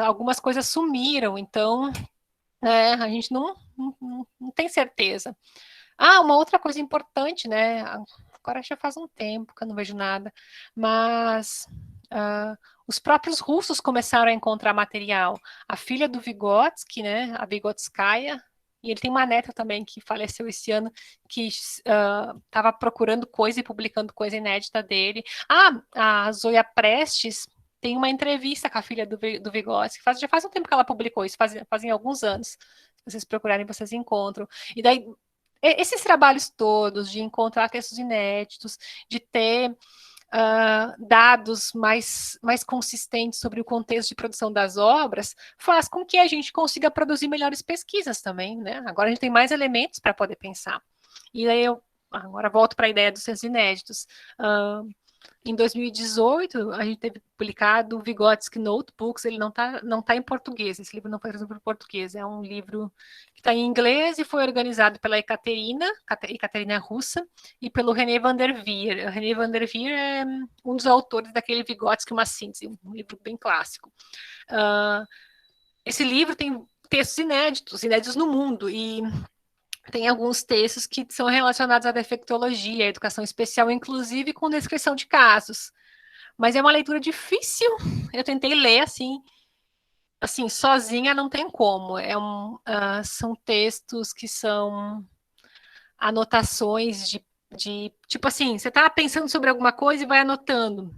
B: algumas coisas sumiram, então a gente não tem certeza. Uma outra coisa importante, né? Agora já faz um tempo que eu não vejo nada, mas os próprios russos começaram a encontrar material. A filha do Vygotsky, né? A Vygotskaya, e ele tem uma neta também que faleceu esse ano, que estava procurando coisa e publicando coisa inédita dele. A Zoia Prestes tem uma entrevista com a filha do Vygotsky, já faz um tempo que ela publicou isso, fazem alguns anos. Se vocês procurarem, vocês encontram. E daí, esses trabalhos todos, de encontrar textos inéditos, de ter dados mais consistentes sobre o contexto de produção das obras, faz com que a gente consiga produzir melhores pesquisas também, né? Agora a gente tem mais elementos para poder pensar. E aí eu agora volto para a ideia dos textos inéditos. Em 2018, a gente teve publicado o Vygotsky Notebooks, ele não tá em português, esse livro não foi traduzido para o português, é um livro que está em inglês e foi organizado pela Ekaterina Russa, e pelo René van der Veer. O René van der Veer é um dos autores daquele Vygotsky, uma síntese, um livro bem clássico. Esse livro tem textos inéditos no mundo, e tem alguns textos que são relacionados à defectologia, à educação especial, inclusive com descrição de casos. Mas é uma leitura difícil. Eu tentei ler assim, sozinha não tem como. São textos que são anotações tipo assim, você está pensando sobre alguma coisa e vai anotando.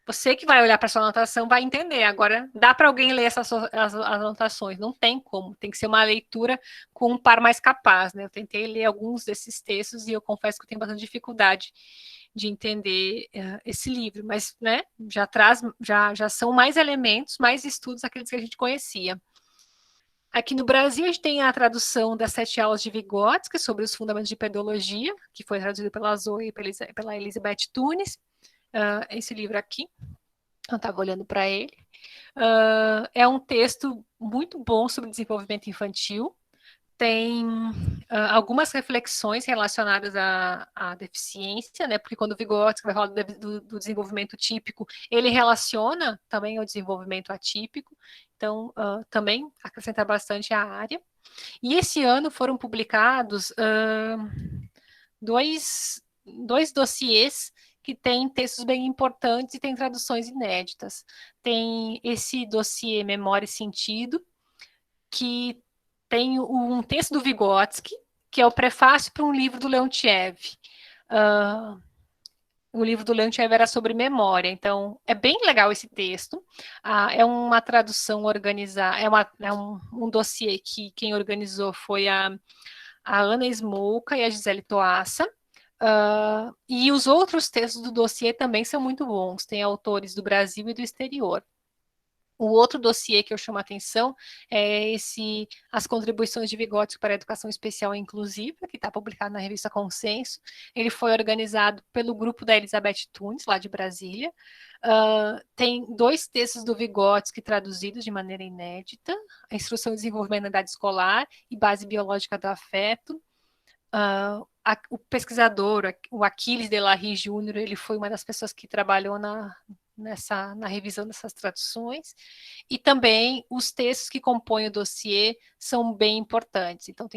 B: Você que vai olhar para sua anotação vai entender. Agora, dá para alguém ler as anotações? Não tem como. Tem que ser uma leitura com um par mais capaz, né? Eu tentei ler alguns desses textos e eu confesso que eu tenho bastante dificuldade de entender esse livro, mas, né, já são mais elementos, mais estudos aqueles que a gente conhecia. Aqui no Brasil, a gente tem a tradução das 7 aulas de Vygotsky sobre os fundamentos de pedologia, que foi traduzido pela Zoe e pela Elizabeth Tunis. Esse livro aqui, eu estava olhando para ele. É um texto muito bom sobre desenvolvimento infantil. Tem algumas reflexões relacionadas à deficiência, né? Porque quando o Vygotsky vai falar do desenvolvimento típico, ele relaciona também ao desenvolvimento atípico. Então, também acrescenta bastante a área. E esse ano foram publicados dois dossiês que têm textos bem importantes e têm traduções inéditas. Tem esse dossiê Memória e Sentido, que tem um texto do Vygotsky, que é o prefácio para um livro do Leontiev. O livro do Leontiev era sobre memória, então é bem legal esse texto. É uma tradução organizada, é um dossiê que quem organizou foi a Ana Smolka e a Gisele Toassa. E os outros textos do dossiê também são muito bons, tem autores do Brasil e do exterior. O outro dossiê que eu chamo a atenção é as contribuições de Vygotsky para a educação especial e inclusiva, que está publicado na revista Consenso. Ele foi organizado pelo grupo da Elizabeth Tunis, lá de Brasília. Tem 2 textos do Vygotsky traduzidos de maneira inédita, a Instrução e Desenvolvimento na Idade Escolar e Base Biológica do Afeto. O pesquisador, o Aquiles Delarry Jr., ele foi uma das pessoas que trabalhou na revisão dessas traduções, e também os textos que compõem o dossiê são bem importantes. Então,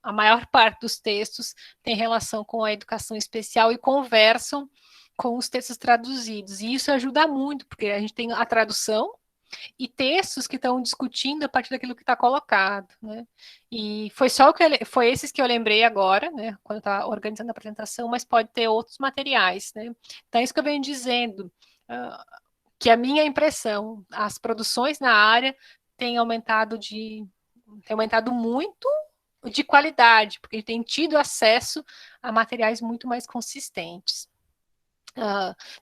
B: a maior parte dos textos tem relação com a educação especial e conversam com os textos traduzidos, e isso ajuda muito, porque a gente tem a tradução e textos que estão discutindo a partir daquilo que está colocado, né? E foi esses que eu lembrei agora, né, quando eu estava organizando a apresentação, mas pode ter outros materiais, né? Então é isso que eu venho dizendo, que a minha impressão, as produções na área têm aumentado muito de qualidade, porque tem tido acesso a materiais muito mais consistentes.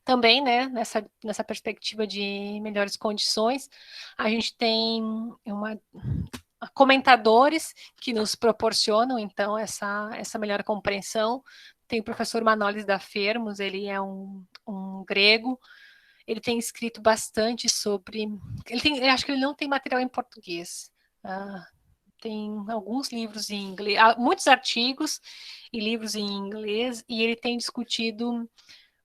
B: Também, né, nessa perspectiva de melhores condições, a gente tem comentadores que nos proporcionam, então, essa melhor compreensão. Tem o professor Manolis da Fermos, ele é um grego, ele tem escrito bastante sobre... Eu acho que ele não tem material em português. Tem alguns livros em inglês, muitos artigos e livros em inglês, e ele tem discutido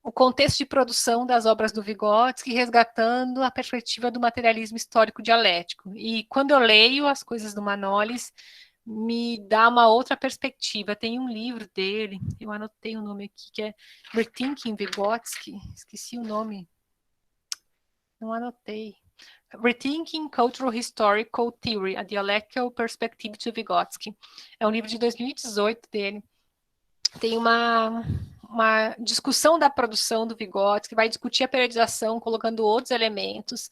B: o contexto de produção das obras do Vygotsky, resgatando a perspectiva do materialismo histórico dialético. E quando eu leio as coisas do Manolis, me dá uma outra perspectiva. Tem um livro dele, eu anotei o nome aqui, que é Rethinking Vygotsky, esqueci o nome, não anotei. Rethinking Cultural Historical Theory, A Dialectical Perspective to Vygotsky. É um livro de 2018 dele. Tem uma discussão da produção do Vygotsky, vai discutir a periodização, colocando outros elementos.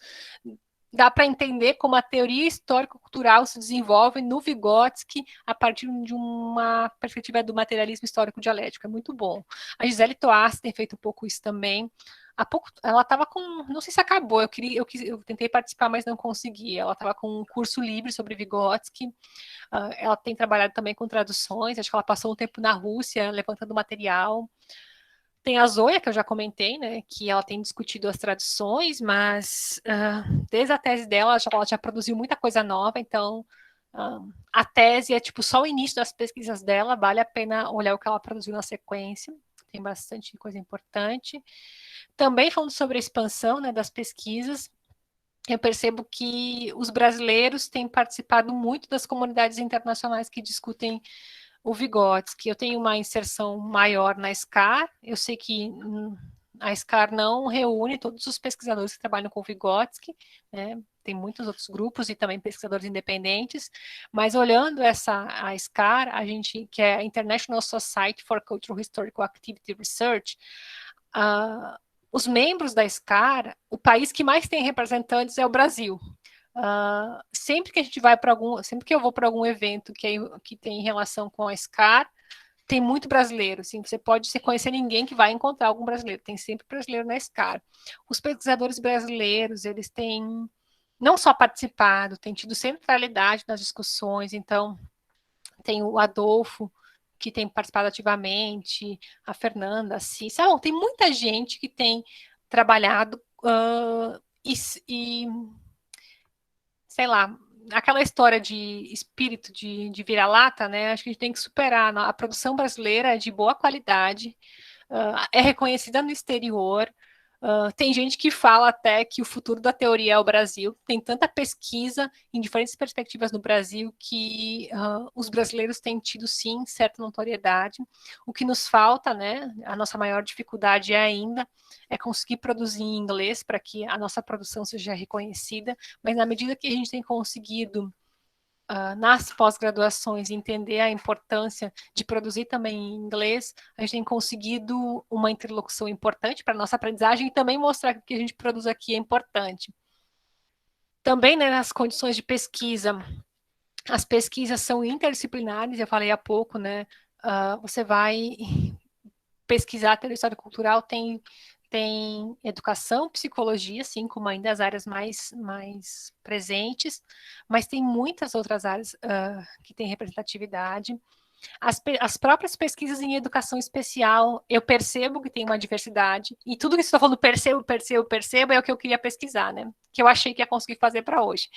B: Dá para entender como a teoria histórico-cultural se desenvolve no Vygotsky a partir de uma perspectiva do materialismo histórico-dialético. É muito bom. A Gisele Toassa tem feito um pouco isso também. Há pouco, ela estava com, não sei se acabou, eu tentei participar, mas não consegui. Ela estava com um curso livre sobre Vygotsky. Ela tem trabalhado também com traduções, acho que ela passou um tempo na Rússia levantando material. Tem a Zoya, que eu já comentei, né, que ela tem discutido as traduções, mas desde a tese dela, ela já produziu muita coisa nova, então a tese é tipo só o início das pesquisas dela, vale a pena olhar o que ela produziu na sequência, tem bastante coisa importante. Também falando sobre a expansão, né, das pesquisas, eu percebo que os brasileiros têm participado muito das comunidades internacionais que discutem o Vygotsky. Eu tenho uma inserção maior na SCAR, eu sei que a SCAR não reúne todos os pesquisadores que trabalham com Vygotsky, né? Tem muitos outros grupos e também pesquisadores independentes, mas olhando a SCAR, a gente, que é a International Society for Cultural Historical Activity Research, os membros da SCAR, o país que mais tem representantes é o Brasil. Sempre que a gente vai para sempre que eu vou para algum evento que tem relação com a SCAR, tem muito brasileiro, assim, você pode se conhecer ninguém que vai encontrar algum brasileiro, tem sempre brasileiro na SCAR. Os pesquisadores brasileiros, eles têm não só participado, têm tido centralidade nas discussões, então tem o Adolfo, que tem participado ativamente, a Fernanda, a Cissa, tem muita gente que tem trabalhado e sei lá, aquela história de espírito de vira-lata, né? Acho que a gente tem que superar. A produção brasileira é de boa qualidade, é reconhecida no exterior. Tem gente que fala até que o futuro da teoria é o Brasil. Tem tanta pesquisa em diferentes perspectivas no Brasil que os brasileiros têm tido, sim, certa notoriedade. O que nos falta, né? A nossa maior dificuldade ainda é conseguir produzir em inglês para que a nossa produção seja reconhecida, mas na medida que a gente tem conseguido nas pós-graduações entender a importância de produzir também em inglês, a gente tem conseguido uma interlocução importante para a nossa aprendizagem e também mostrar que o que a gente produz aqui é importante. Também, né, nas condições de pesquisa, as pesquisas são interdisciplinares, eu falei há pouco, né, você vai pesquisar teoria história cultural, tem educação, psicologia, assim como ainda as áreas mais presentes, mas tem muitas outras áreas que têm representatividade. As próprias pesquisas em educação especial, eu percebo que tem uma diversidade, e tudo que você está falando, percebo, é o que eu queria pesquisar, né? Que eu achei que ia conseguir fazer para hoje.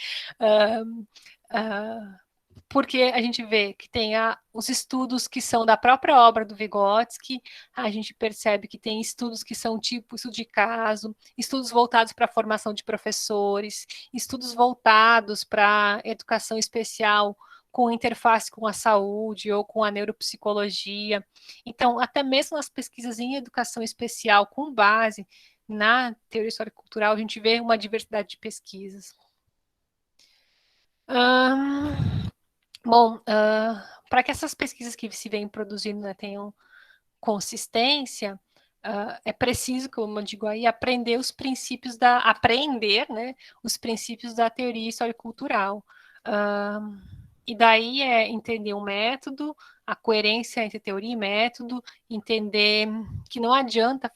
B: Porque a gente vê que tem os estudos que são da própria obra do Vygotsky, a gente percebe que tem estudos que são tipo estudo de caso, estudos voltados para a formação de professores, estudos voltados para educação especial com interface com a saúde ou com a neuropsicologia. Então, até mesmo nas pesquisas em educação especial com base na teoria histórica cultural, a gente vê uma diversidade de pesquisas. Bom, para que essas pesquisas que se vêm produzindo, né, tenham consistência, é preciso, como eu digo aí, aprender os princípios né, os princípios da teoria histórico-cultural. E daí é entender o método, a coerência entre teoria e método, entender que não adianta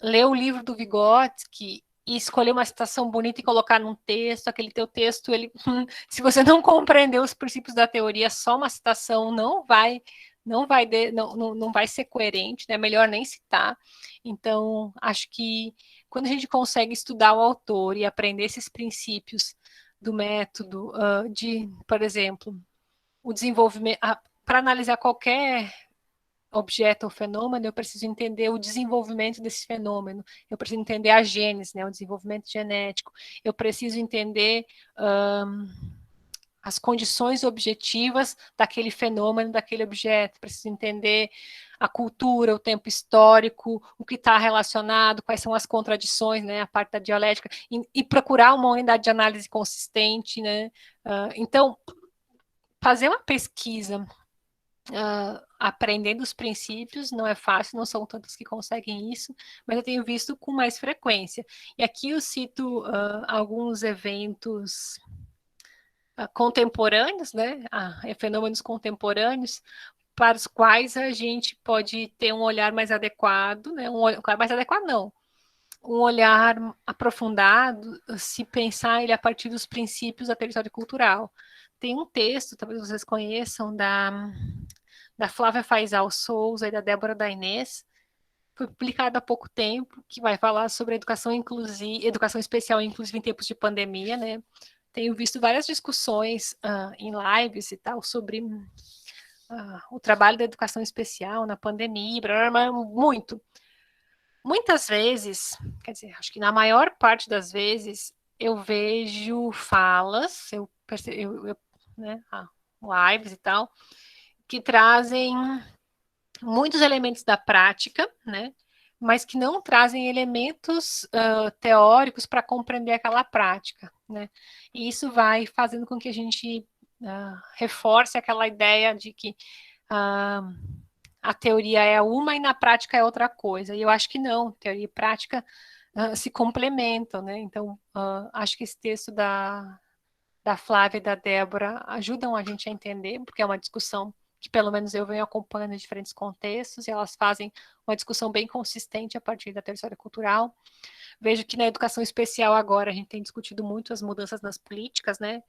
B: ler o livro do Vygotsky e escolher uma citação bonita e colocar num texto, aquele teu texto, se você não compreender os princípios da teoria, só uma citação não vai ser coerente, né? Melhor nem citar. Então, acho que quando a gente consegue estudar o autor e aprender esses princípios do método, por exemplo, o desenvolvimento, para analisar qualquer objeto ou fenômeno, eu preciso entender o desenvolvimento desse fenômeno, eu preciso entender a gênese, né, o desenvolvimento genético, eu preciso entender as condições objetivas daquele fenômeno, daquele objeto, preciso entender a cultura, o tempo histórico, o que está relacionado, quais são as contradições, né, a parte da dialética, e procurar uma unidade de análise consistente, né, então, fazer uma pesquisa aprendendo os princípios não é fácil, não são tantos que conseguem isso, mas eu tenho visto com mais frequência. E aqui eu cito alguns eventos contemporâneos, né? Fenômenos contemporâneos, para os quais a gente pode ter um olhar mais adequado, né? Mais adequado não, um olhar aprofundado, se pensar ele a partir dos princípios da teoria cultural. Tem um texto, talvez vocês conheçam, da Flávia Faisal Souza e da Débora Dainês, foi publicado há pouco tempo, que vai falar sobre educação especial inclusive em tempos de pandemia, né? Tenho visto várias discussões em lives e tal sobre o trabalho da educação especial na pandemia, muitas vezes, quer dizer, acho que na maior parte das vezes, eu vejo falas, né, lives e tal, que trazem muitos elementos da prática, né, mas que não trazem elementos teóricos para compreender aquela prática, né? E isso vai fazendo com que a gente reforce aquela ideia de que a teoria é uma e na prática é outra coisa. E eu acho que não, teoria e prática se complementam, né? Então, acho que esse texto da Flávia e da Débora ajudam a gente a entender, porque é uma discussão que pelo menos eu venho acompanhando em diferentes contextos, e elas fazem uma discussão bem consistente a partir da terceira cultural. Vejo que na educação especial agora a gente tem discutido muito as mudanças nas políticas, né?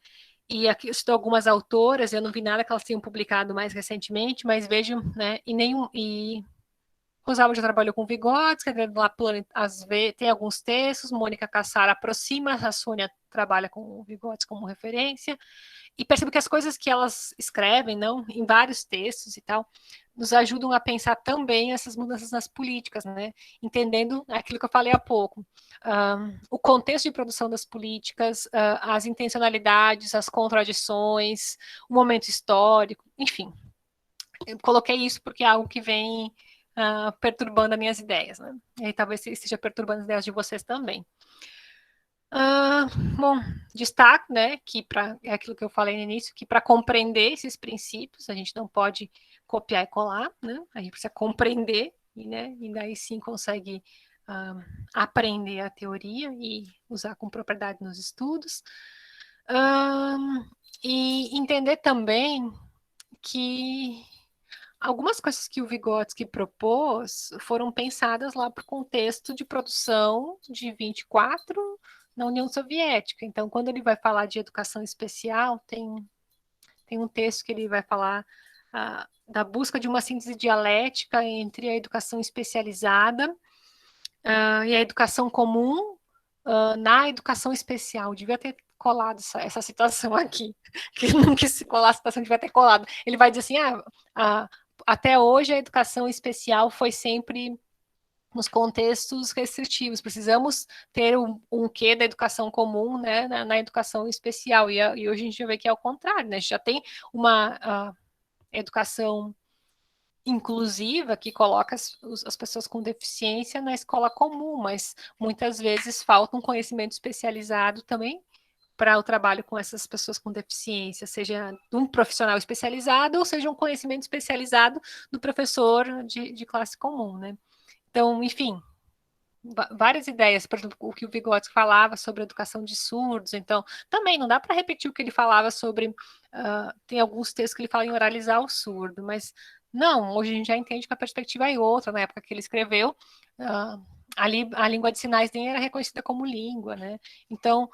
B: E aqui eu estou algumas autoras, eu não vi nada que elas tenham publicado mais recentemente, mas vejo, né, e Rosalba já trabalhou com Vygotsky, escrevendo lá tem alguns textos, Mônica Cassara aproxima, a Sônia trabalha com o Vygotsky como referência, e percebo que as coisas que elas escrevem, não, em vários textos e tal, nos ajudam a pensar também essas mudanças nas políticas, né? Entendendo aquilo que eu falei há pouco, o contexto de produção das políticas, as intencionalidades, as contradições, o momento histórico, enfim. Eu coloquei isso porque é algo que vem perturbando as minhas ideias, né? E aí talvez esteja perturbando as ideias de vocês também. Bom, destaco, né, que é aquilo que eu falei no início, que para compreender esses princípios, a gente não pode copiar e colar, né? A gente precisa compreender, e daí sim consegue aprender a teoria e usar com propriedade nos estudos. E entender também que algumas coisas que o Vygotsky propôs foram pensadas lá para o contexto de produção de 24 na União Soviética. Então, quando ele vai falar de educação especial, tem um texto que ele vai falar da busca de uma síntese dialética entre a educação especializada e a educação comum na educação especial. Devia ter colado essa citação aqui, que não quis se colar a citação, devia ter colado. Ele vai dizer assim, até hoje a educação especial foi sempre nos contextos restritivos. Precisamos ter um quê da educação comum, né, na educação especial. E hoje a gente vê que é o contrário, né? A gente já tem uma educação inclusiva que coloca as pessoas com deficiência na escola comum, mas muitas vezes falta um conhecimento especializado também para o trabalho com essas pessoas com deficiência, seja de um profissional especializado ou seja um conhecimento especializado do professor de classe comum, né? Então, enfim, várias ideias, por exemplo, o que o Vygotsky falava sobre a educação de surdos, então, também não dá para repetir o que ele falava sobre, tem alguns textos que ele fala em oralizar o surdo, mas não, hoje a gente já entende que a perspectiva é outra, na época que ele escreveu, a língua de sinais nem era reconhecida como língua, né? Então,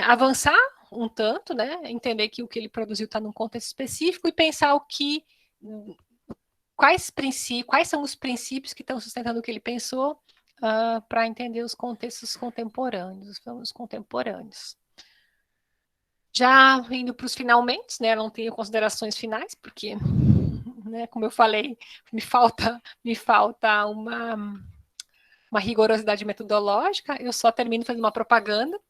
B: avançar um tanto, né? Entender que o que ele produziu está num contexto específico e pensar quais são os princípios que estão sustentando o que ele pensou para entender os contextos contemporâneos, os fenômenos contemporâneos. Já indo para os finalmente, né? Não tenho considerações finais, porque, né, como eu falei, me falta uma rigorosidade metodológica. Eu só termino fazendo uma propaganda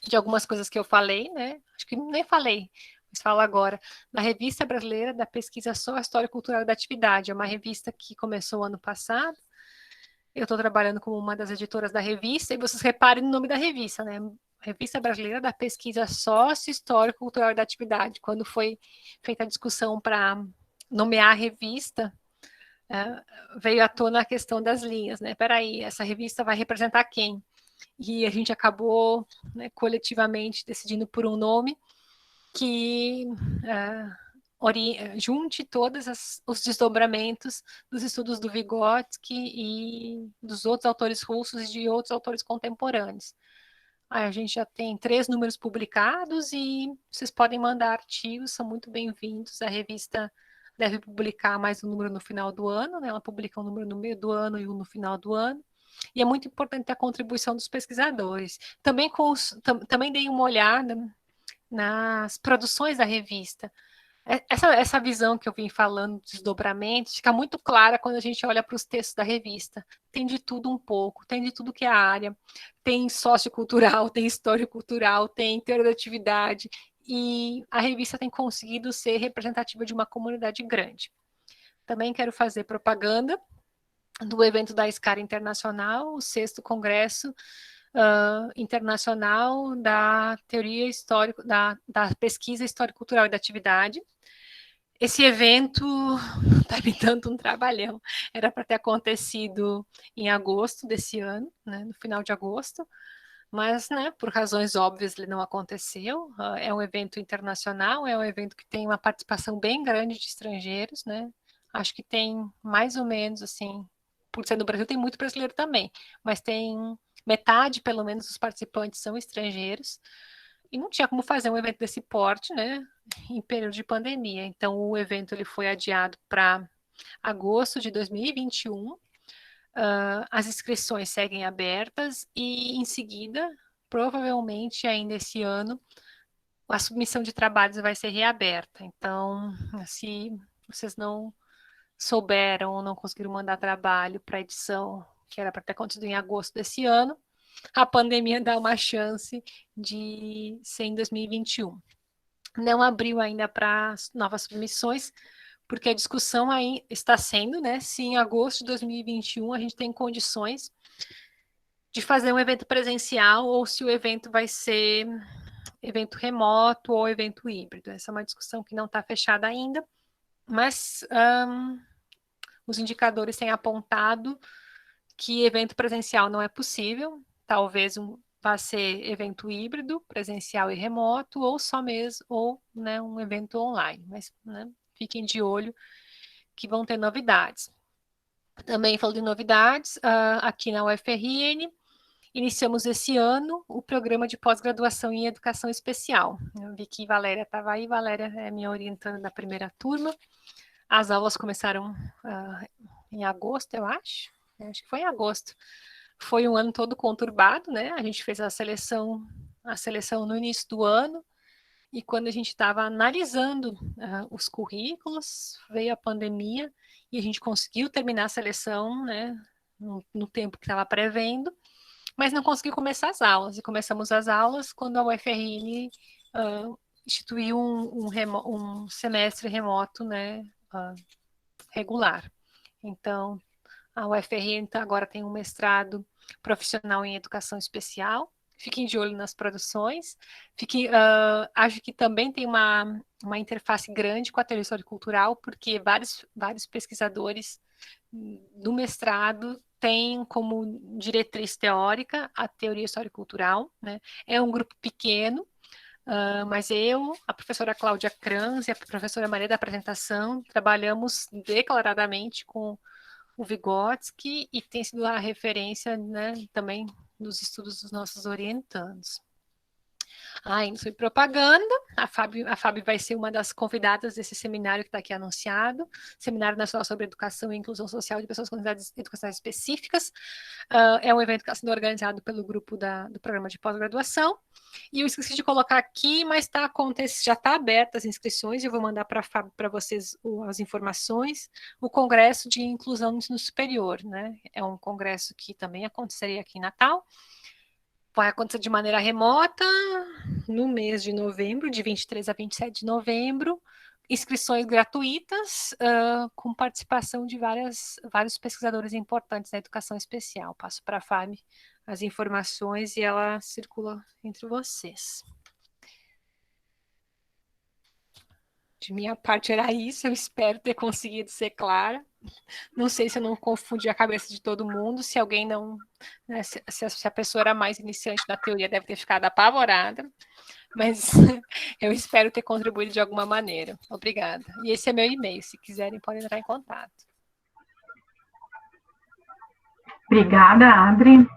B: de algumas coisas que eu falei, né? Acho que nem falei, mas falo agora. Na Revista Brasileira da Pesquisa Só-História-Cultural da Atividade, é uma revista que começou ano passado. Eu estou trabalhando como uma das editoras da revista, e vocês reparem no nome da revista, né? Revista Brasileira da Pesquisa Sócio-Histórico-Cultural da Atividade. Quando foi feita a discussão para nomear a revista, veio à tona a questão das linhas, né? Peraí, essa revista vai representar quem? E a gente acabou, né, coletivamente decidindo por um nome que junte todos os desdobramentos dos estudos do Vygotsky e dos outros autores russos e de outros autores contemporâneos. Aí a gente já tem 3 números publicados e vocês podem mandar artigos, são muito bem-vindos. A revista deve publicar mais um número no final do ano, né? Ela publica um número no meio do ano e um no final do ano. E é muito importante a contribuição dos pesquisadores. Também dei uma olhada nas produções da revista. Essa visão que eu vim falando dos desdobramentos fica muito clara quando a gente olha para os textos da revista. Tem de tudo um pouco, tem de tudo que é a área. Tem sociocultural, tem história cultural, tem teoria da atividade. E a revista tem conseguido ser representativa de uma comunidade grande. Também quero fazer propaganda do evento da SCAR Internacional, o sexto Congresso Internacional da Teoria Histórica, da Pesquisa Histórico-Cultural e da Atividade. Esse evento está me dando um trabalhão. Era para ter acontecido em agosto desse ano, né, no final de agosto, mas, né, por razões óbvias, ele não aconteceu. É um evento internacional, é um evento que tem uma participação bem grande de estrangeiros, né? Acho que tem mais ou menos, assim, por ser no Brasil, tem muito brasileiro também, mas tem metade, pelo menos, dos participantes são estrangeiros. E não tinha como fazer um evento desse porte, né, em período de pandemia. Então, o evento ele foi adiado para agosto de 2021. As inscrições seguem abertas e, em seguida, provavelmente ainda esse ano, a submissão de trabalhos vai ser reaberta. Então, se vocês não souberam ou não conseguiram mandar trabalho para a edição, que era para ter acontecido em agosto desse ano, a pandemia dá uma chance de ser em 2021. Não abriu ainda para novas submissões, porque a discussão aí está sendo, né, se em agosto de 2021 a gente tem condições de fazer um evento presencial ou se o evento vai ser evento remoto ou evento híbrido. Essa é uma discussão que não está fechada ainda, mas os indicadores têm apontado que evento presencial não é possível, talvez vá ser evento híbrido, presencial e remoto, ou só mesmo, ou, né, um evento online, mas, né, fiquem de olho que vão ter novidades. Também falando de novidades, aqui na UFRN, iniciamos esse ano o programa de pós-graduação em Educação Especial. Eu vi que Valéria estava aí, Valéria é minha orientanda da primeira turma. As aulas começaram em agosto, eu acho que foi em agosto. Foi um ano todo conturbado, né? A gente fez a seleção no início do ano, e quando a gente estava analisando os currículos, veio a pandemia e a gente conseguiu terminar a seleção, né, no tempo que estava prevendo, mas não conseguiu começar as aulas. E começamos as aulas quando a UFRN instituiu um semestre remoto, né, regular. Então, a UFRN agora tem um mestrado profissional em educação especial. Fiquem de olho nas produções. Acho que também tem uma interface grande com a teoria histórico-cultural, porque vários pesquisadores do mestrado têm como diretriz teórica a teoria histórico-cultural, né? É um grupo pequeno, mas eu, a professora Cláudia Kranz e a professora Maria da Apresentação trabalhamos declaradamente com o Vygotsky e tem sido a referência, né, também nos estudos dos nossos orientandos. Ainda sobre propaganda, a Fábio vai ser uma das convidadas desse seminário que está aqui anunciado, Seminário Nacional sobre Educação e Inclusão Social de Pessoas com Necessidades Educacionais Específicas. É um evento que está sendo organizado pelo grupo do programa de pós-graduação. E eu esqueci de colocar aqui, mas já está aberta as inscrições, eu vou mandar para vocês as informações. O Congresso de Inclusão no Ensino Superior, né? É um congresso que também aconteceria aqui em Natal. Vai acontecer de maneira remota no mês de novembro, de 23 a 27 de novembro. Inscrições gratuitas, com participação de vários pesquisadores importantes da educação especial. Passo para a Fábio as informações e ela circula entre vocês. De minha parte era isso, eu espero ter conseguido ser clara. Não sei se eu não confundi a cabeça de todo mundo, se alguém não... Né, se a pessoa era mais iniciante na teoria, deve ter ficado apavorada, mas eu espero ter contribuído de alguma maneira. Obrigada. E esse é meu e-mail, se quiserem podem entrar em contato.
A: Obrigada, Adri.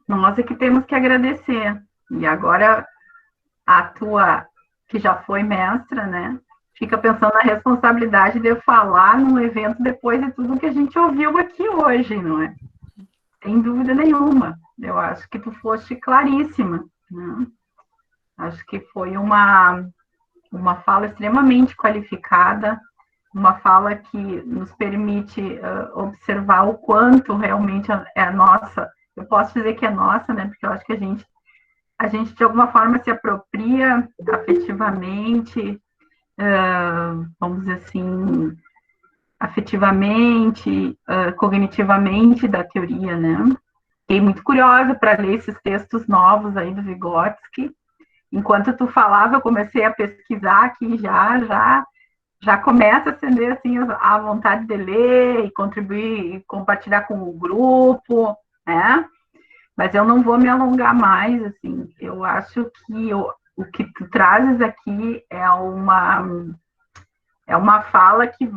A: Nós é que temos que agradecer. E agora, a tua, que já foi mestra, né? Fica pensando na responsabilidade de eu falar num evento depois de tudo que a gente ouviu aqui hoje, não é? Sem dúvida nenhuma. Eu acho que tu foste claríssima, né? Acho que foi uma fala extremamente qualificada, uma fala que nos permite observar o quanto realmente é a nossa, eu posso dizer que é nossa, né? Porque eu acho que a gente de alguma forma se apropria afetivamente, vamos dizer assim, afetivamente, cognitivamente da teoria, né? Fiquei muito curiosa para ler esses textos novos aí do Vygotsky. Enquanto tu falava, eu comecei a pesquisar aqui já começa a acender assim a vontade de ler e contribuir e compartilhar com o grupo, né? Mas eu não vou me alongar mais, assim. Eu acho que o que tu trazes aqui é uma fala que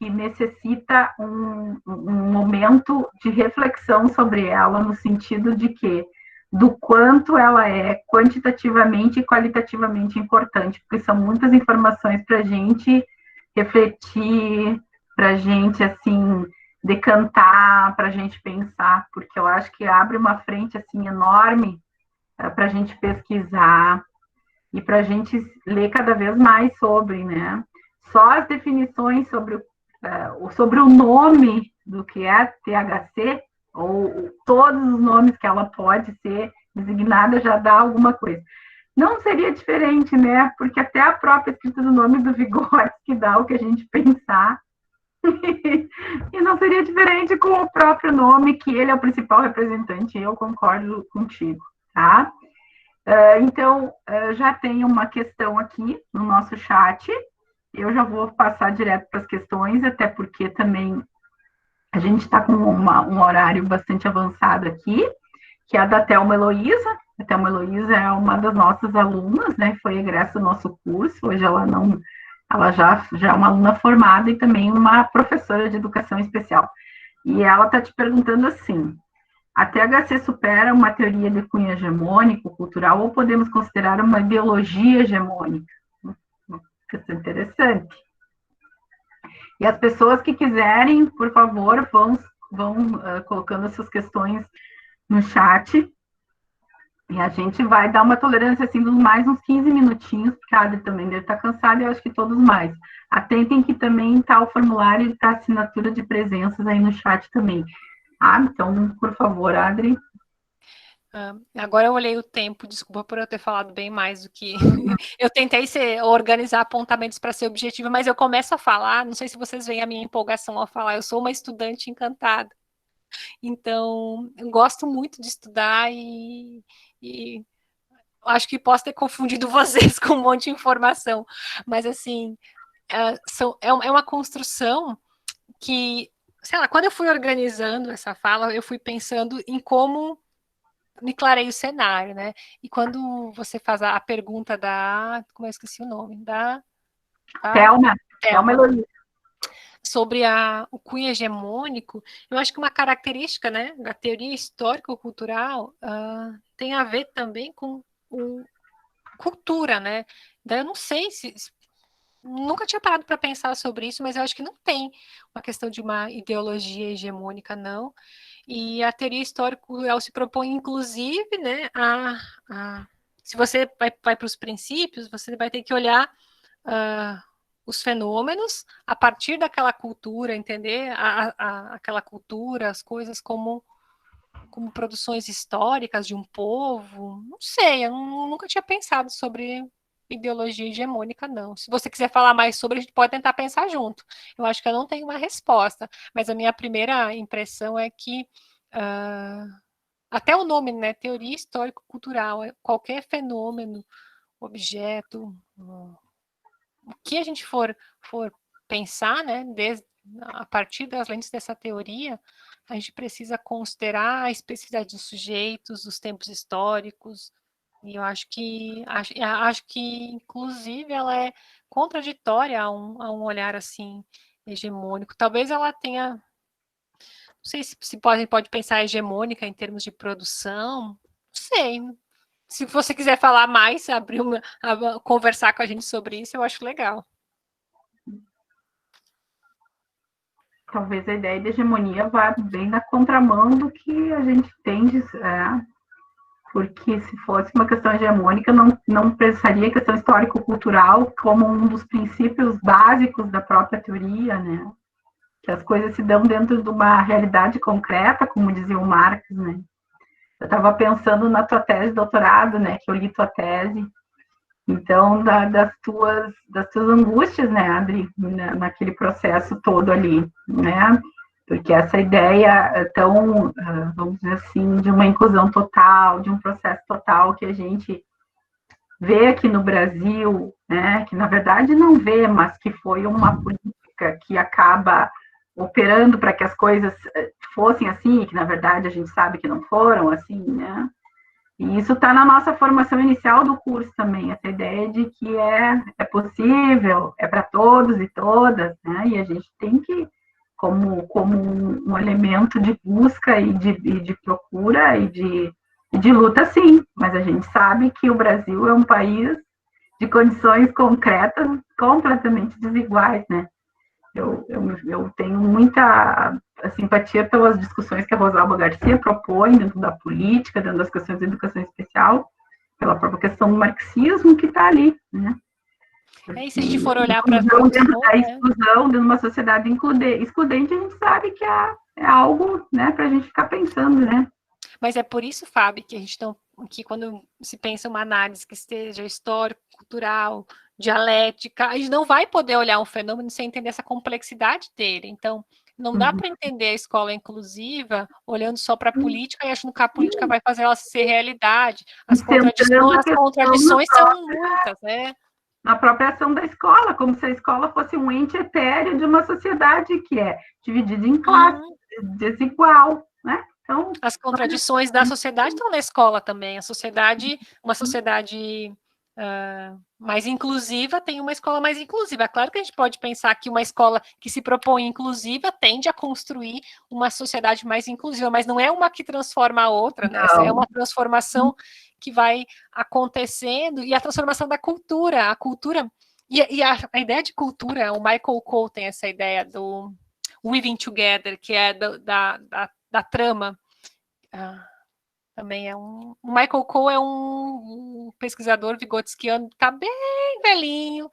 A: necessita um momento de reflexão sobre ela, no sentido de que do quanto ela é quantitativamente e qualitativamente importante, porque são muitas informações para a gente refletir, para a gente, assim, decantar, para a gente pensar, porque eu acho que abre uma frente, assim, enorme para a gente pesquisar e para a gente ler cada vez mais sobre, né? Só as definições sobre o nome do que é THC, ou todos os nomes que ela pode ser designada, já dá alguma coisa. Não seria diferente, né? Porque até a própria escrita do nome do Vygotsky dá o que a gente pensar. E não seria diferente com o próprio nome, que ele é o principal representante. Eu concordo contigo, tá? Então, já tem uma questão aqui no nosso chat. Eu já vou passar direto para as questões, até porque também a gente está com um horário bastante avançado aqui, que é a da Thelma Heloísa. A Thelma Heloísa é uma das nossas alunas, né? Foi egressa do nosso curso. Hoje ela já é uma aluna formada e também uma professora de educação especial. E ela está te perguntando assim: a THC supera uma teoria de cunho hegemônico, cultural, ou podemos considerar uma ideologia hegemônica? Isso é interessante. E as pessoas que quiserem, por favor, vão colocando essas questões no chat. E a gente vai dar uma tolerância, assim, de mais uns 15 minutinhos, porque a Adri também deve estar cansada, e eu acho que todos mais. Atentem que também está o formulário para assinatura de presenças aí no chat também. Então, por favor, Adri.
B: Agora eu olhei o tempo, desculpa por eu ter falado bem mais do que... Eu tentei organizar apontamentos para ser objetiva, mas eu começo a falar, não sei se vocês veem a minha empolgação ao falar, eu sou uma estudante encantada. Então, eu gosto muito de estudar e acho que posso ter confundido vocês com um monte de informação, mas assim, é uma construção que, sei lá, quando eu fui organizando essa fala, eu fui pensando em como me clarei o cenário, né? E quando você faz a pergunta como eu esqueci o nome,
A: Thelma Heloísa.
B: Sobre o cunho hegemônico, eu acho que uma característica, né, da teoria histórico-cultural tem a ver também com cultura, né? Daí eu não sei nunca tinha parado para pensar sobre isso, mas eu acho que não tem uma questão de uma ideologia hegemônica, não. E a teoria histórico-cultural se propõe, inclusive, né, se você vai para os princípios, você vai ter que olhar os fenômenos a partir daquela cultura, entender aquela cultura, as coisas como produções históricas de um povo. Não sei, eu nunca tinha pensado sobre ideologia hegemônica, não. Se você quiser falar mais sobre, a gente pode tentar pensar junto. Eu acho que eu não tenho uma resposta, mas a minha primeira impressão é que até o nome, né, teoria histórico-cultural, qualquer fenômeno, objeto, o que a gente for pensar, né, a partir das lentes dessa teoria, a gente precisa considerar a especificidade dos sujeitos, dos tempos históricos, e eu acho que inclusive ela é contraditória a um olhar assim hegemônico. Talvez ela tenha, não sei se pode pensar hegemônica em termos de produção, não sei. Se você quiser falar mais, conversar com a gente sobre isso, eu acho legal.
A: Talvez a ideia de hegemonia vá bem na contramão do que a gente tende, porque se fosse uma questão hegemônica, não pensaria a questão histórico-cultural como um dos princípios básicos da própria teoria, né? Que as coisas se dão dentro de uma realidade concreta, como dizia o Marx, né? Eu estava pensando na tua tese de doutorado, né? Que eu li tua tese, Então, das tuas angústias, né, Adri, naquele processo todo ali, né? Porque essa ideia tão, vamos dizer assim, de uma inclusão total, de um processo total que a gente vê aqui no Brasil, né, que na verdade não vê, mas que foi uma política que acaba operando para que as coisas fossem assim, que na verdade a gente sabe que não foram assim, né? E isso está na nossa formação inicial do curso também, essa ideia de que é possível, é para todos e todas, né? E a gente tem que, como um elemento de busca e de procura e de luta, sim, mas a gente sabe que o Brasil é um país de condições concretas completamente desiguais, né? Eu tenho muita simpatia pelas discussões que a Rosalba Garcia propõe dentro da política, dentro das questões de educação especial, pela própria questão do marxismo que está ali, né?
B: E se a gente for olhar para
A: dentro da exclusão, dentro de uma sociedade excludente, a gente sabe que é algo, né, para a gente ficar pensando, né?
B: Mas é por isso, Fábio, que a gente não, que quando se pensa uma análise que esteja histórico, cultural, dialética, a gente não vai poder olhar um fenômeno sem entender essa complexidade dele. Então, não dá para entender a escola inclusiva olhando só para a política e achando que a política vai fazer ela ser realidade. As contradições são muitas, né?
A: Na própria ação da escola, como se a escola fosse um ente etéreo de uma sociedade que é dividida em classes, desigual, né? Então,
B: as contradições da sociedade estão na escola também. A sociedade, uma sociedade mais inclusiva tem uma escola mais inclusiva. É claro que a gente pode pensar que uma escola que se propõe inclusiva tende a construir uma sociedade mais inclusiva, mas não é uma que transforma a outra, né? É uma transformação que vai acontecendo, e a transformação da cultura. A cultura, e a ideia de cultura, o Michael Cole tem essa ideia do Weaving Together, que é da trama. Também é o Michael Cole é um pesquisador vigotskiano, está bem velhinho,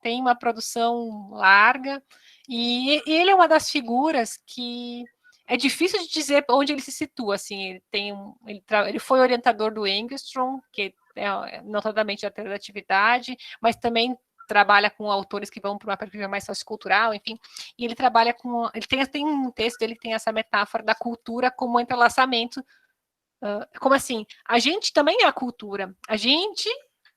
B: tem uma produção larga, e ele é uma das figuras que é difícil de dizer onde ele se situa. Assim, ele foi orientador do Engstrom, que é notadamente da teoria da atividade, mas também trabalha com autores que vão para uma perspectiva mais sociocultural, enfim, e ele trabalha com... Ele tem um texto dele que tem essa metáfora da cultura como entrelaçamento. Como assim? A gente também é a cultura. A gente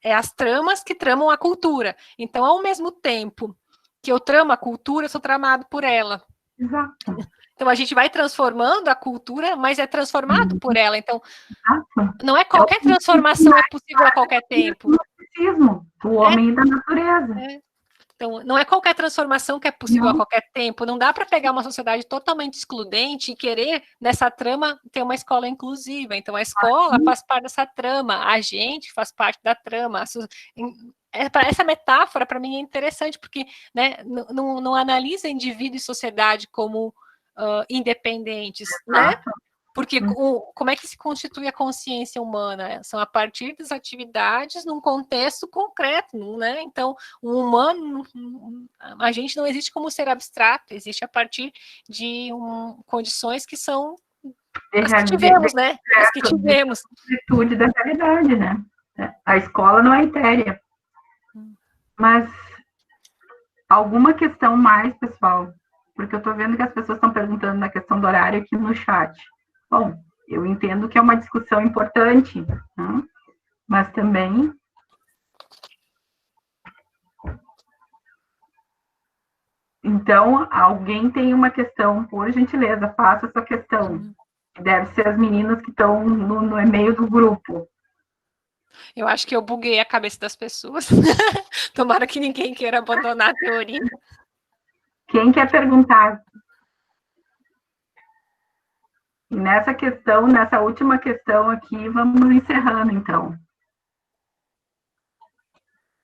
B: é as tramas que tramam a cultura. Então, ao mesmo tempo que eu tramo a cultura, eu sou tramado por ela.
A: Exato.
B: Então, a gente vai transformando a cultura, mas é transformado por ela. Então, não é qualquer transformação é possível a qualquer tempo.
A: Do homem e da natureza.
B: Então, não é qualquer transformação que é possível a qualquer tempo. Não dá para pegar uma sociedade totalmente excludente e querer, nessa trama, ter uma escola inclusiva. Então, a escola faz parte dessa trama, a gente faz parte da trama. Essa metáfora, para mim, é interessante, porque, né, não analisa indivíduo e sociedade como independentes, né? Porque como é que se constitui a consciência humana? São a partir das atividades num contexto concreto, né? Então, o humano, a gente não existe como ser abstrato, existe a partir de condições que são as que tivemos, né? As que tivemos.
A: Virtude da realidade, né? A escola não é etérea. Mas alguma questão mais, pessoal? Porque eu estou vendo que as pessoas estão perguntando na questão do horário aqui no chat. Bom, eu entendo que é uma discussão importante, né? Mas também... Então, alguém tem uma questão, por gentileza, faça a sua questão. Deve ser as meninas que estão no e-mail do grupo.
B: Eu acho que eu buguei a cabeça das pessoas. Tomara que ninguém queira abandonar a teoria.
A: Quem quer perguntar? E nessa questão, nessa última questão aqui, vamos encerrando, então.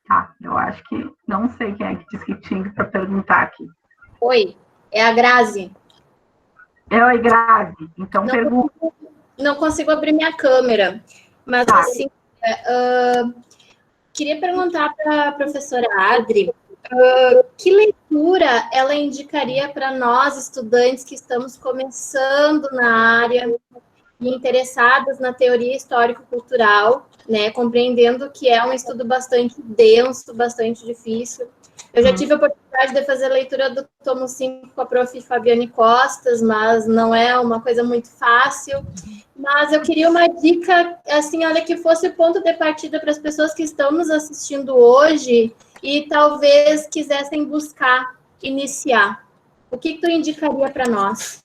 A: Tá, eu acho que... Não sei quem é que disse que tinha para perguntar aqui.
D: Oi, é a Grazi.
A: Oi, Grazi. Então, pergunta.
D: Não consigo abrir minha câmera, mas, assim, queria perguntar para a professora Adri, que leitura ela indicaria para nós, estudantes que estamos começando na área e interessadas na teoria histórico-cultural, né, compreendendo que é um estudo bastante denso, bastante difícil. Eu já tive a oportunidade de fazer a leitura do tomo 5 com a prof. Fabiane Costas, mas não é uma coisa muito fácil. Mas eu queria uma dica, assim, olha, que fosse o ponto de partida para as pessoas que estão nos assistindo hoje e talvez quisessem buscar iniciar. O que tu indicaria para nós?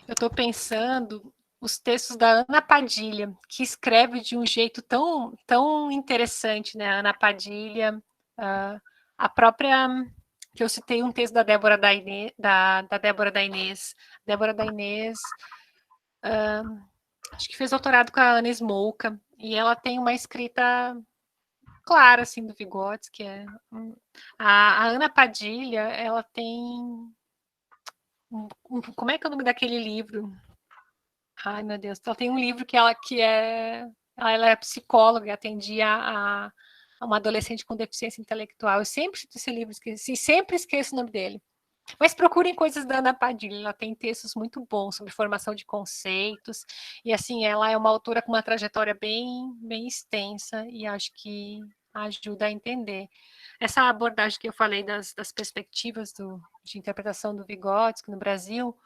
B: Eu estou pensando os textos da Ana Padilha, que escreve de um jeito tão interessante, né? A Ana Padilha, a própria, que eu citei um texto da Débora da Inês, acho que fez doutorado com a Ana Smolka, e ela tem uma escrita clara, assim, do Vygotsky. A Ana Padilha, ela tem... como é que é o nome daquele livro? Ai, meu Deus. Ela tem um livro ela é psicóloga e atendia a uma adolescente com deficiência intelectual. Eu sempre cito esse livro, sempre esqueço o nome dele. Mas procurem coisas da Ana Padilha, ela tem textos muito bons sobre formação de conceitos, e assim, ela é uma autora com uma trajetória bem extensa, e acho que ajuda a entender. Essa abordagem que eu falei das perspectivas de interpretação do Vygotsky no Brasil,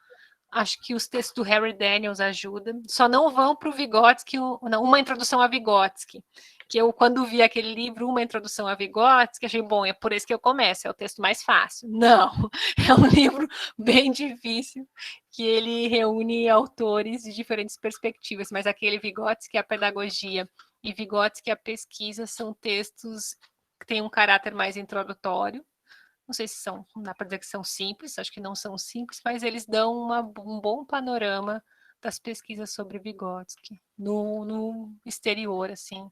B: acho que os textos do Harry Daniels ajudam, só não vão para o Vygotsky, uma introdução a Vygotsky, que eu, quando vi aquele livro, uma introdução a Vygotsky, achei, bom, é por isso que eu começo, é o texto mais fácil. Não, é um livro bem difícil, que ele reúne autores de diferentes perspectivas, mas aquele Vygotsky, a pedagogia, e Vygotsky, a pesquisa, são textos que têm um caráter mais introdutório. Não sei se não dá para dizer que são simples, acho que não são simples, mas eles dão um bom panorama das pesquisas sobre Vygotsky no exterior, assim.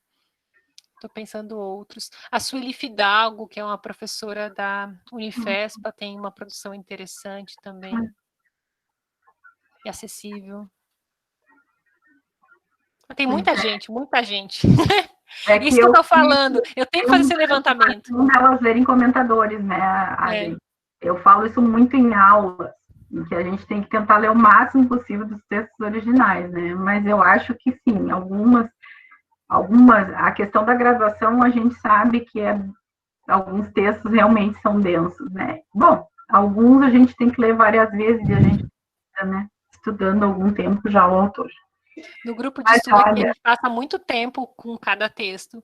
B: Estou pensando outros. A Sueli Fidalgo, que é uma professora da Unifespa, tem uma produção interessante também. E acessível. Tem muita gente, muita gente. Isso que eu estou falando. Eu tenho que fazer esse levantamento.
A: Elas lerem comentadores, né, Adri? Eu falo isso muito em aulas, em que a gente tem que tentar ler o máximo possível dos textos originais, né? Mas eu acho que sim, algumas, a questão da graduação, a gente sabe que alguns textos realmente são densos, né? Bom, alguns a gente tem que ler várias vezes e a gente está, né, estudando há algum tempo já o autor.
B: No grupo de estudo aqui, a gente passa muito tempo com cada texto.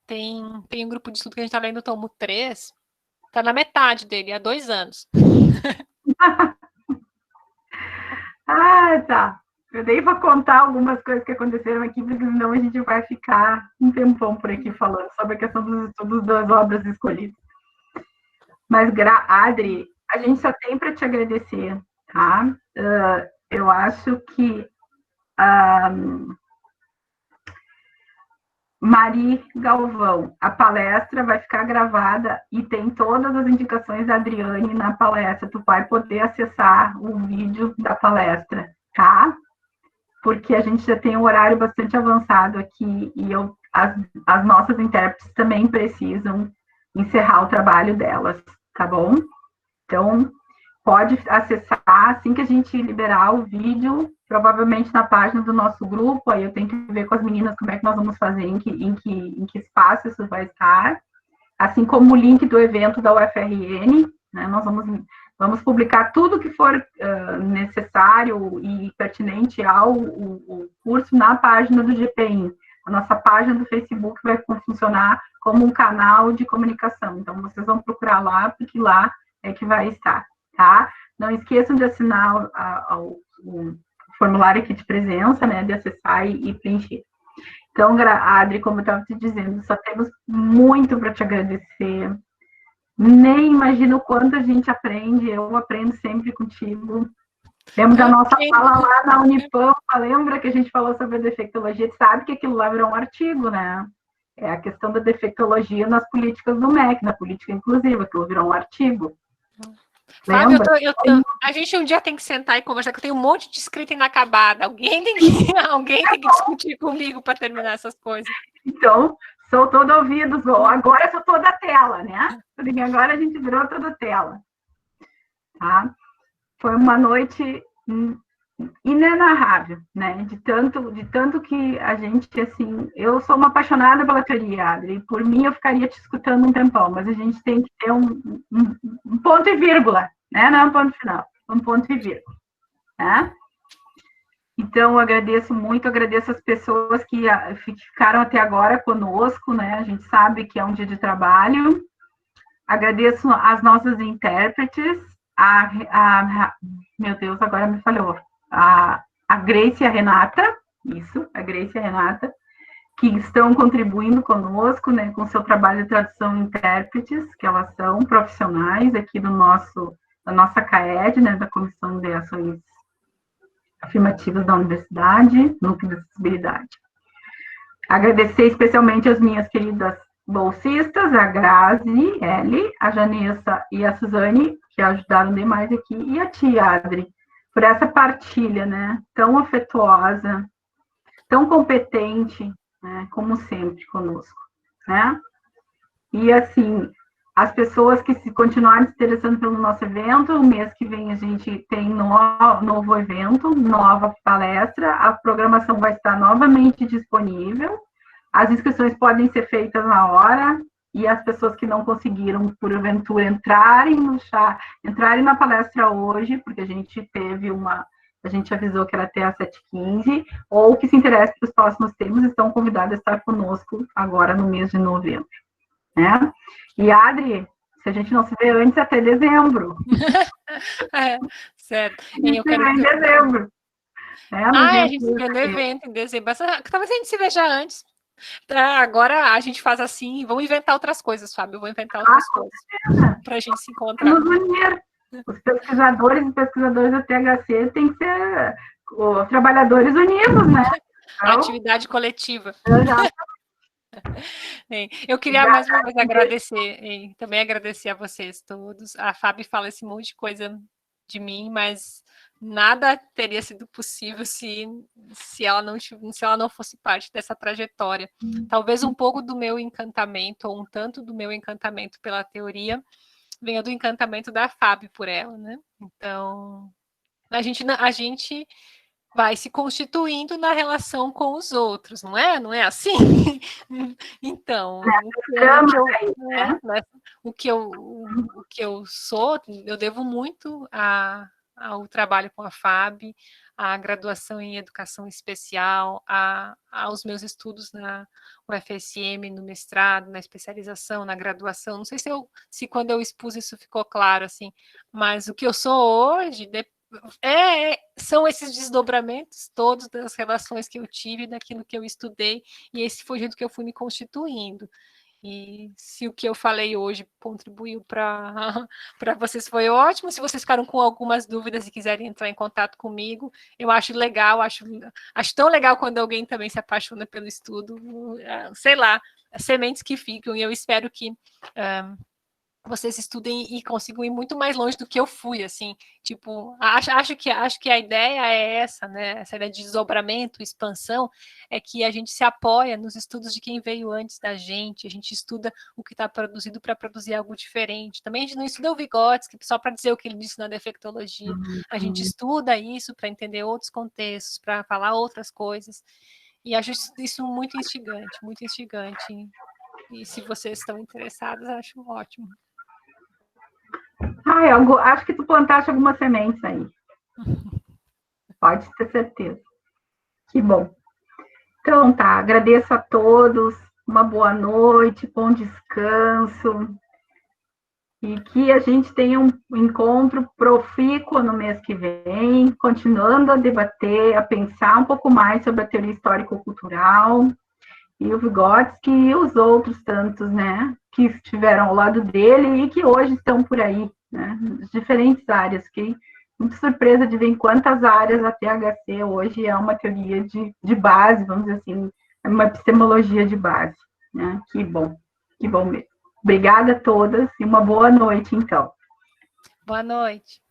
B: Tem um grupo de estudo que a gente está lendo o tomo 3, está na metade dele, há 2 anos.
A: Tá. Eu dei para contar algumas coisas que aconteceram aqui, porque senão a gente vai ficar um tempão por aqui falando sobre a questão dos estudos das obras escolhidas. Mas, Adri, a gente só tem para te agradecer, tá? Eu acho que Mari Galvão, a palestra vai ficar gravada e tem todas as indicações da Adriane na palestra. Tu vai poder acessar o vídeo da palestra, tá? Porque a gente já tem um horário bastante avançado aqui e as nossas intérpretes também precisam encerrar o trabalho delas, tá bom? Então, pode acessar assim que a gente liberar o vídeo, provavelmente na página do nosso grupo. Aí eu tenho que ver com as meninas como é que nós vamos fazer, em que espaço isso vai estar, assim como o link do evento da UFRN, né? Nós vamos publicar tudo que for necessário e pertinente ao curso na página do GPI. A nossa página do Facebook vai funcionar como um canal de comunicação. Então, vocês vão procurar lá, porque lá é que vai estar, tá? Não esqueçam de assinar o formulário aqui de presença, né? De acessar e preencher. Então, Adri, como eu estava te dizendo, só temos muito para te agradecer. Nem imagino o quanto a gente aprende, eu aprendo sempre contigo. Lembra da nossa fala lá na Unipampa, lembra que a gente falou sobre a defectologia? Tu sabe que aquilo lá virou um artigo, né? É a questão da defectologia nas políticas do MEC, na política inclusiva, aquilo virou um artigo.
B: Fábio, a gente um dia tem que sentar e conversar, que eu tenho um monte de escrita inacabada. Alguém tem que discutir comigo para terminar essas coisas.
A: Então, sou todo ouvido, agora sou toda tela, né? Porque agora a gente virou toda tela. Tá? Foi uma noite inenarrável, né? De tanto que a gente, assim, eu sou uma apaixonada pela teoria, Adri, por mim eu ficaria te escutando um tempão, mas a gente tem que ter um ponto e vírgula, né? Não é um ponto final, um ponto e vírgula, né? Então, eu agradeço muito, agradeço as pessoas que ficaram até agora conosco, né? A gente sabe que é um dia de trabalho. Agradeço as nossas intérpretes, meu Deus, agora me falhou, a Grace e a Renata, isso, a Grace e a Renata, que estão contribuindo conosco, né, com o seu trabalho de tradução e intérpretes, que elas são profissionais aqui da nossa CAED, né, da Comissão de Ações Afirmativas da Universidade, Núcleo de Acessibilidade. Agradecer especialmente as minhas queridas bolsistas, a Grazi, Eli, a Janessa e a Suzane, que ajudaram demais aqui, e a tia Adri, por essa partilha, né, tão afetuosa, tão competente, né, como sempre conosco, né? E, assim, as pessoas que se continuarem se interessando pelo nosso evento, o mês que vem a gente tem novo evento, nova palestra, a programação vai estar novamente disponível, as inscrições podem ser feitas na hora, e as pessoas que não conseguiram, porventura, entrarem na palestra hoje, porque a gente avisou que era até às 7h15, ou que se interesse pelos próximos temas, estão convidados a estar conosco agora no mês de novembro, né? E, Adri, se a gente não se vê antes, até dezembro.
B: Certo.
A: Eu quero em dezembro.
B: A gente se vê no evento em dezembro. Talvez a gente se veja antes. Agora a gente faz assim, vamos inventar outras coisas, Fábio. Eu vou inventar outras coisas para a gente se encontrar.
A: Nos unir. Os pesquisadores e pesquisadoras da THC têm que ser trabalhadores unidos, né?
B: Então, atividade coletiva. Eu queria mais uma vez agradecer, também agradecer a vocês todos. A Fábio fala esse monte de coisa de mim, mas nada teria sido possível se ela não fosse parte dessa trajetória. Talvez um pouco do meu encantamento, ou um tanto do meu encantamento pela teoria, venha do encantamento da Fábio por ela, né? Então, a gente vai se constituindo na relação com os outros, não é? Não é assim? Então, o que eu sou, eu devo muito ao trabalho com a FAB, à graduação em educação especial, aos meus estudos na UFSM, no mestrado, na especialização, na graduação. Não sei se quando eu expus isso ficou claro, assim, mas o que eu sou hoje são esses desdobramentos todos das relações que eu tive, daquilo que eu estudei, e esse foi o jeito que eu fui me constituindo. E se o que eu falei hoje contribuiu para vocês, foi ótimo. Se vocês ficaram com algumas dúvidas e quiserem entrar em contato comigo, eu acho legal, acho tão legal quando alguém também se apaixona pelo estudo, sei lá, sementes que ficam, e eu espero que vocês estudem e consigam ir muito mais longe do que eu fui, assim, tipo, acho que a ideia é essa, né, essa ideia de desdobramento, expansão, é que a gente se apoia nos estudos de quem veio antes da gente, a gente estuda o que está produzido para produzir algo diferente, também a gente não estuda o Vygotsky só para dizer o que ele disse na defectologia, a gente estuda isso para entender outros contextos, para falar outras coisas, e acho isso muito instigante, e se vocês estão interessados, acho ótimo.
A: Eu acho que tu plantaste algumas sementes aí. Pode ter certeza. Que bom. Então, tá. Agradeço a todos. Uma boa noite, bom descanso. E que a gente tenha um encontro profícuo no mês que vem, continuando a debater, a pensar um pouco mais sobre a teoria histórico-cultural e o Vygotsky e os outros tantos, né, que estiveram ao lado dele e que hoje estão por aí, né, nas diferentes áreas. Fiquei muito surpresa de ver em quantas áreas a THC hoje é uma teoria de base, vamos dizer assim, é uma epistemologia de base, né, que bom mesmo. Obrigada a todas e uma boa noite, então.
B: Boa noite.